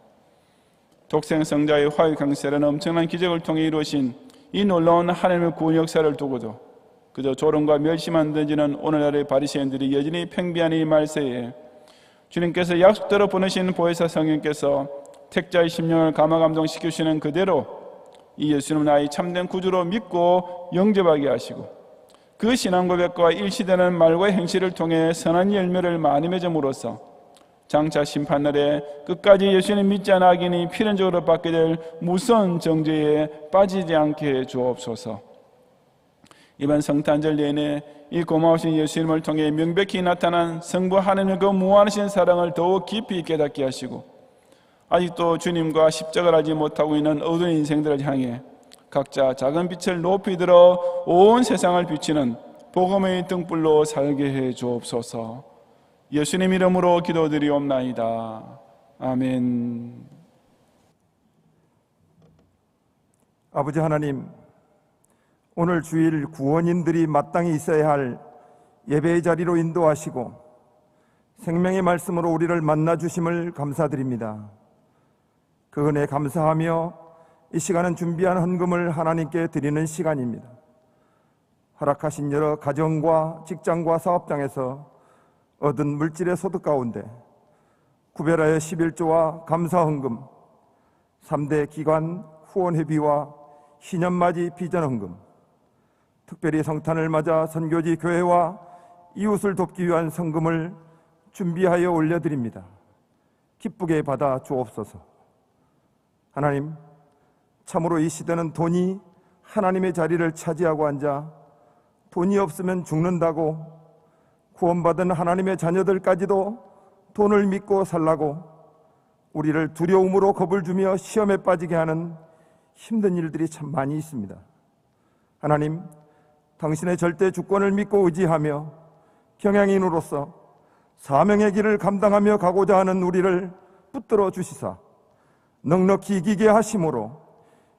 독생성자의 화해 강세라는 엄청난 기적을 통해 이루어진 이 놀라운 하나님의 구원 역사를 두고도 그저 조롱과 멸시만 던지는 오늘날의 바리새인들이 여전히 팽배한 이 말세에 주님께서 약속대로 보내신 보혜사 성령께서 택자의 심령을 감화감동시키시는 그대로 이 예수님 나의 참된 구주로 믿고 영접하게 하시고 그 신앙 고백과 일치되는 말과 행실을 통해 선한 열매를 많이 맺음으로써 장차 심판날에 끝까지 예수님 믿지 않아 악인이 필연적으로 받게 될 무서운 정죄에 빠지지 않게 해 주옵소서. 이번 성탄절 내내 이 고마우신 예수님을 통해 명백히 나타난 성부 하나님의 그 무한하신 사랑을 더욱 깊이 깨닫게 하시고 아직도 주님과 십자가를 하지 못하고 있는 어두운 인생들을 향해 각자 작은 빛을 높이 들어 온 세상을 비치는 복음의 등불로 살게 해 주옵소서. 예수님 이름으로 기도드리옵나이다. 아멘. 아버지 하나님, 오늘 주일 구원인들이 마땅히 있어야 할 예배의 자리로 인도하시고 생명의 말씀으로 우리를 만나주심을 감사드립니다. 그 은혜 감사하며 이 시간은 준비한 헌금을 하나님께 드리는 시간입니다. 허락하신 여러 가정과 직장과 사업장에서 얻은 물질의 소득 가운데 구별하여 11조와 감사헌금, 3대 기관 후원회비와 희년맞이 비전헌금, 특별히 성탄을 맞아 선교지 교회와 이웃을 돕기 위한 성금을 준비하여 올려드립니다. 기쁘게 받아 주옵소서. 하나님, 참으로 이 시대는 돈이 하나님의 자리를 차지하고 앉아 돈이 없으면 죽는다고 구원받은 하나님의 자녀들까지도 돈을 믿고 살라고 우리를 두려움으로 겁을 주며 시험에 빠지게 하는 힘든 일들이 참 많이 있습니다. 하나님, 당신의 절대 주권을 믿고 의지하며 경영인으로서 사명의 길을 감당하며 가고자 하는 우리를 붙들어 주시사 넉넉히 이기게 하심으로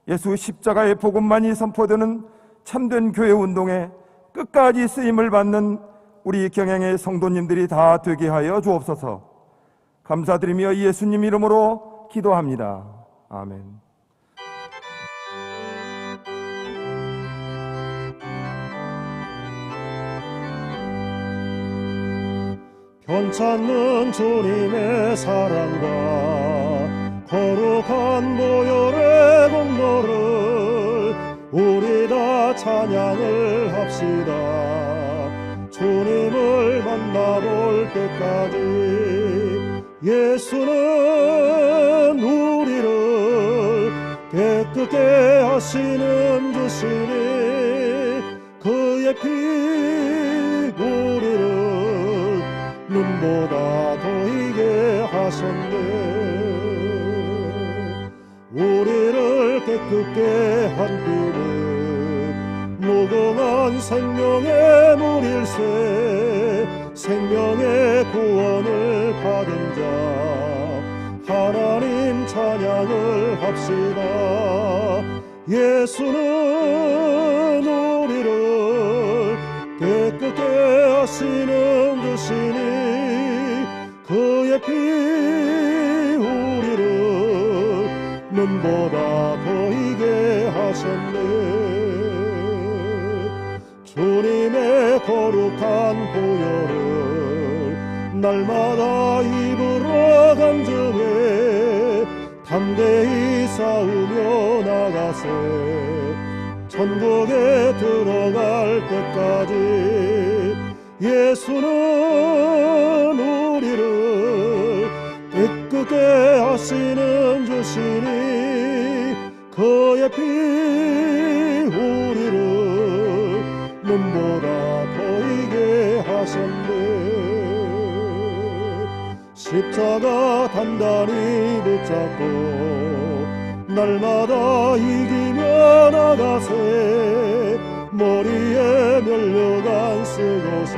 예수 십자가의 복음만이 선포되는 참된 교회 운동에 끝까지 쓰임을 받는 우리 경영의 성도님들이 다 되게 하여 주옵소서. 감사드리며 예수님 이름으로 기도합니다. 아멘. 편찮는 주님의 사랑과 거룩한 보혈의 공로를 우리 다 찬양을 합시다. 주님을 만나볼 때까지 예수는 우리를 깨끗게 하시는 주시니 그의 피 우리를 눈보다 보이게 하셨네. 우리를 깨끗게 한 피는 무궁한 생명의 물일세. 생명의 구원을 받은 자 하나님 찬양을 합시다. 예수는 우리를 깨끗게 하시는 주시니 그의 피 우리를 눈보다 보이게 하셨네. 주님의 거룩한 보혈을 날마다 입으로 간증해 담대히 싸우며 나가세. 천국에 들어갈 때까지 예수는 우리를 깨끗게 하시는 주시니 그의 피 우리를 눈보다 보이게 하셨네. 십자가 단단히 붙잡고 날마다 이기며 나가세. 머리에 면류관 쓰고서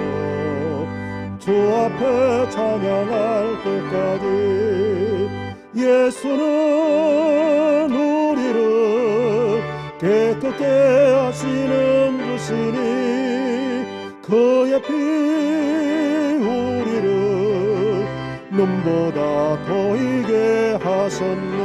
주 앞에 찬양할 때까지 예수는 우리를 깨끗게 하시는 주시니 그의 피 우리를 눈보다 보이게 하셨네.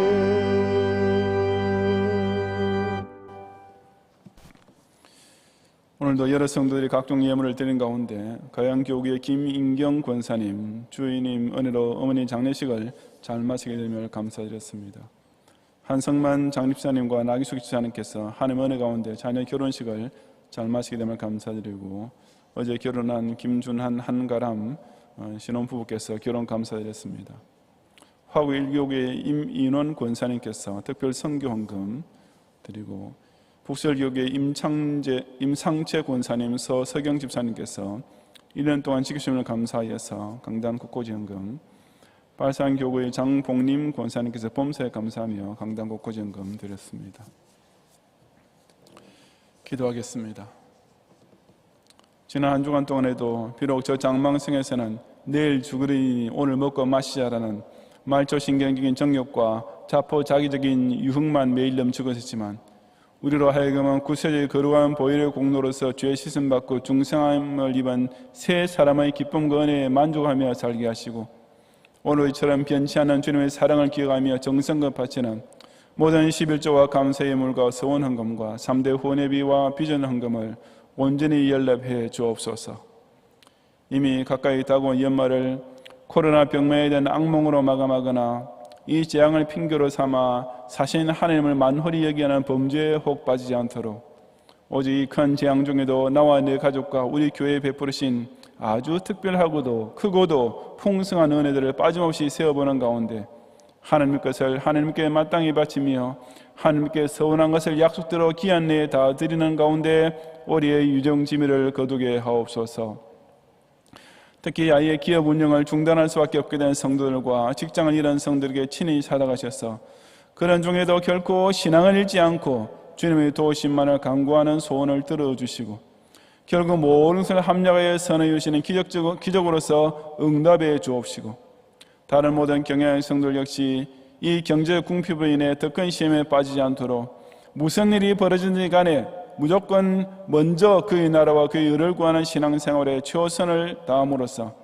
오늘도 여러 성도들이 각종 예물을 드린 가운데 가양교구의 김인경 권사님, 주인님 은혜로 어머니 장례식을 잘 마치게 되며 감사드렸습니다. 한성만 장립사님과 나기숙 집사님께서 하나님 은혜 가운데 자녀 결혼식을 잘 마치게 되며 감사드리고, 어제 결혼한 김준한 한가람 신혼부부께서 결혼 감사드렸습니다. 화구 1교구의 임인원 권사님께서 특별 선교헌금 드리고, 북설교구의 임상채 권사님, 서석영 집사님께서 1년 동안 지키심을 감사하여서 강단 국고지원금, 발산교구의 장봉림 권사님께서 범사에 감사하며 강단 국고지원금 드렸습니다. 기도하겠습니다. 지난 한 주간 동안에도 비록 저 장망성에서는 내일 죽으리니 오늘 먹고 마시자라는 말초신경적인 정욕과 자포자기적인 유흥만 매일 넘치고 있었지만, 우리로 하여금은 구세주의 거룩한 보혈의 공로로서 죄 씻음받고 중생함을 입은 새 사람의 기쁨과 은혜에 만족하며 살게 하시고, 오늘처럼 변치 않는 주님의 사랑을 기억하며 정성껏 바치는 모든 11조와 감사의 물과 서원 헌금과 3대 후원회비와 비전 헌금을 온전히 연락해 주옵소서. 이미 가까이 다가온 연말을 코로나 병마에 대한 악몽으로 마감하거나 이 재앙을 핑계로 삼아 사신 하나님을 만홀히 여기하는 범죄에 혹 빠지지 않도록 오직 이 큰 재앙 중에도 나와 내 가족과 우리 교회에 베푸르신 아주 특별하고도 크고도 풍성한 은혜들을 빠짐없이 세워보는 가운데 하나님 것을 하나님께 마땅히 바치며 하나님께 서운한 것을 약속대로 기한 내에 다 드리는 가운데 우리의 유정지미를 거두게 하옵소서. 특히 아예 기업 운영을 중단할 수밖에 없게 된 성도들과 직장을 잃은 성도들에게 친히 찾아가셔서 그런 중에도 결코 신앙을 잃지 않고 주님의 도우심만을 간구하는 소원을 들어주시고 결국 모든 것을 합력하여 선해 주시는 기적으로서 응답해 주옵시고 다른 모든 경향의 성도들 역시 이 경제 궁핍으로 인해 더 큰 시험에 빠지지 않도록 무슨 일이 벌어지든지 간에 무조건 먼저 그의 나라와 그의 의를 구하는 신앙생활에 최선을 다함으로써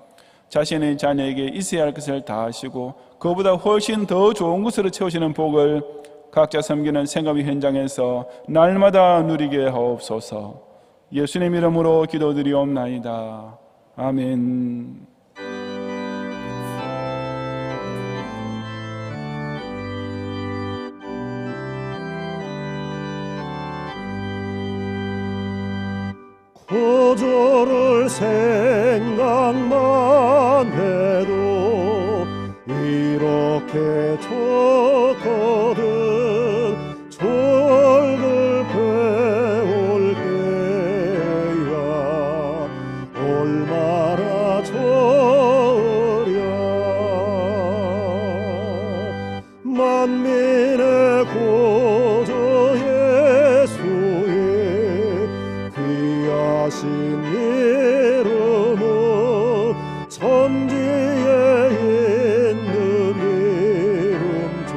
자신의 자녀에게 있어야 할 것을 다 하시고 그보다 훨씬 더 좋은 것으로 채우시는 복을 각자 섬기는 생업의 현장에서 날마다 누리게 하옵소서. 예수님 이름으로 기도드리옵나이다. 아멘. 구주를 생각만 해도 이렇게 좋거든. 주를 배울 때야 얼마나 좋으랴. 만민의 구주 예수의 귀하신 이름은 천지에 있는 이름 중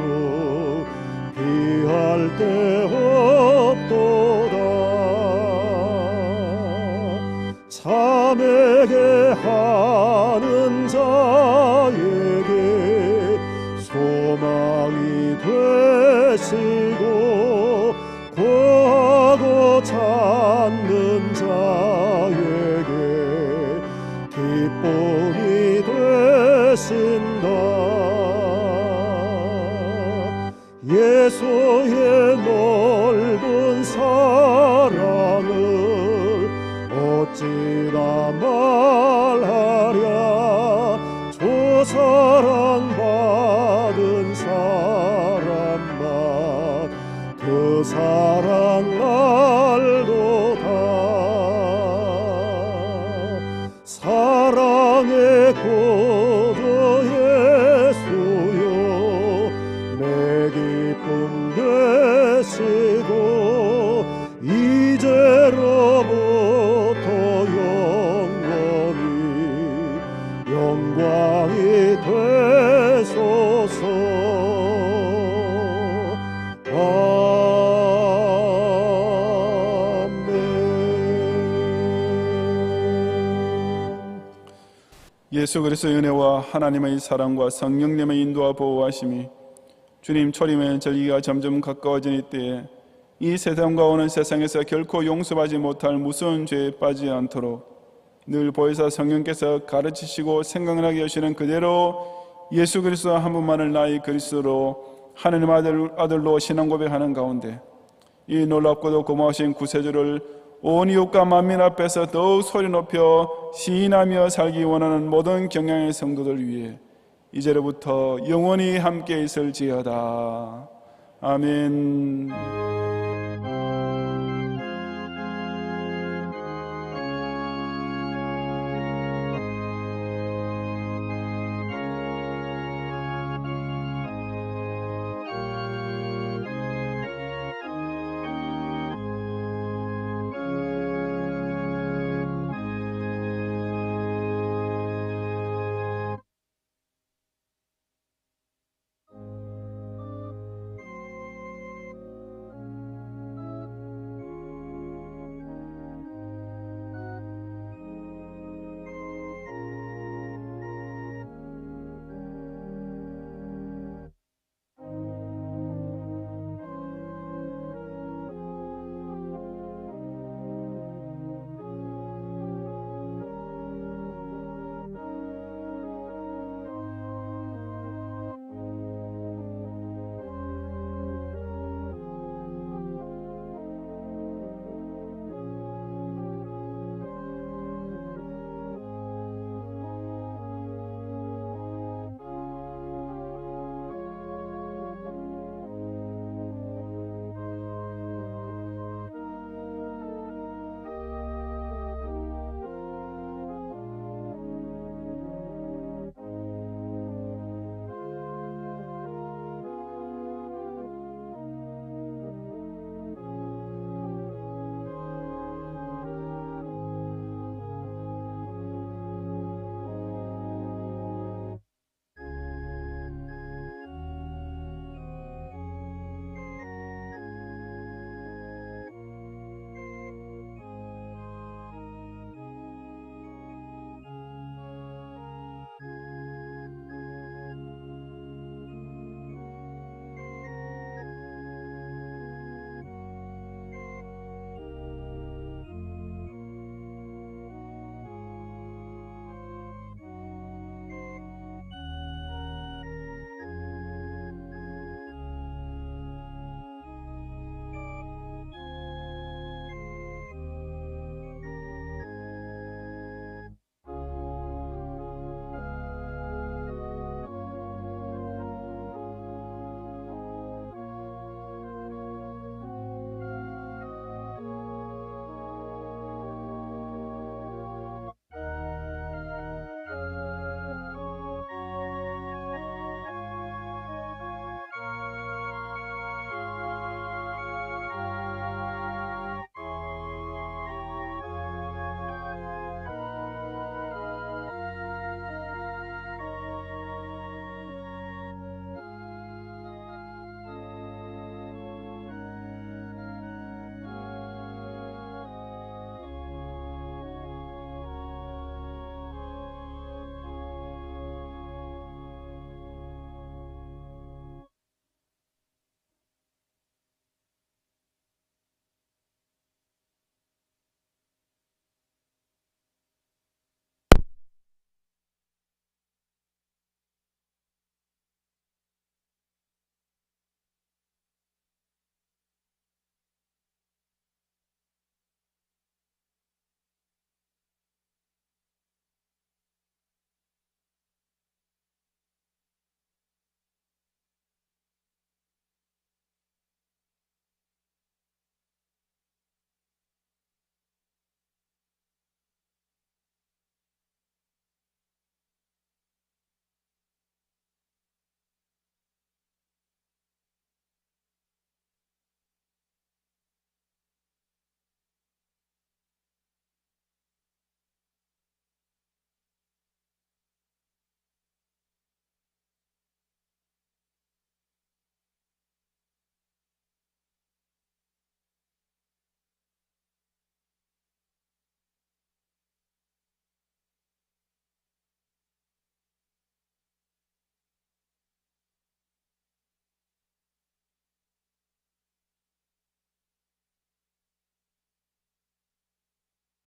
비할 데 없도다. 참에게 하는 자에게 소망이 되시고 구하고 찾는 자에게 기쁨이 되신다. 예수의 넓은 사랑을 어찌나 말하랴. 주 사랑받은 사람만 그 사랑 알도다. 사랑의 구주 예수여 내 기쁨 되시고 이제로부터 영원히 영광이 되소서. 예수 그리스도의 은혜와 하나님의 사랑과 성령님의 인도와 보호하심이 주님 초림의 절기가 점점 가까워진 이때에 이 세상과 오는 세상에서 결코 용서받지 못할 무서운 죄에 빠지지 않도록 늘 보혜사 성령께서 가르치시고 생각나게 하시는 그대로 예수 그리스도 한 분만을 나의 그리스도로 하나님 아들로 신앙 고백하는 가운데 이 놀랍고도 고마우신 구세주를 온 이웃과 만민 앞에서 더욱 소리 높여 시인하며 살기 원하는 모든 경향의 성도들 위해 이제로부터 영원히 함께 있을지어다. 아멘.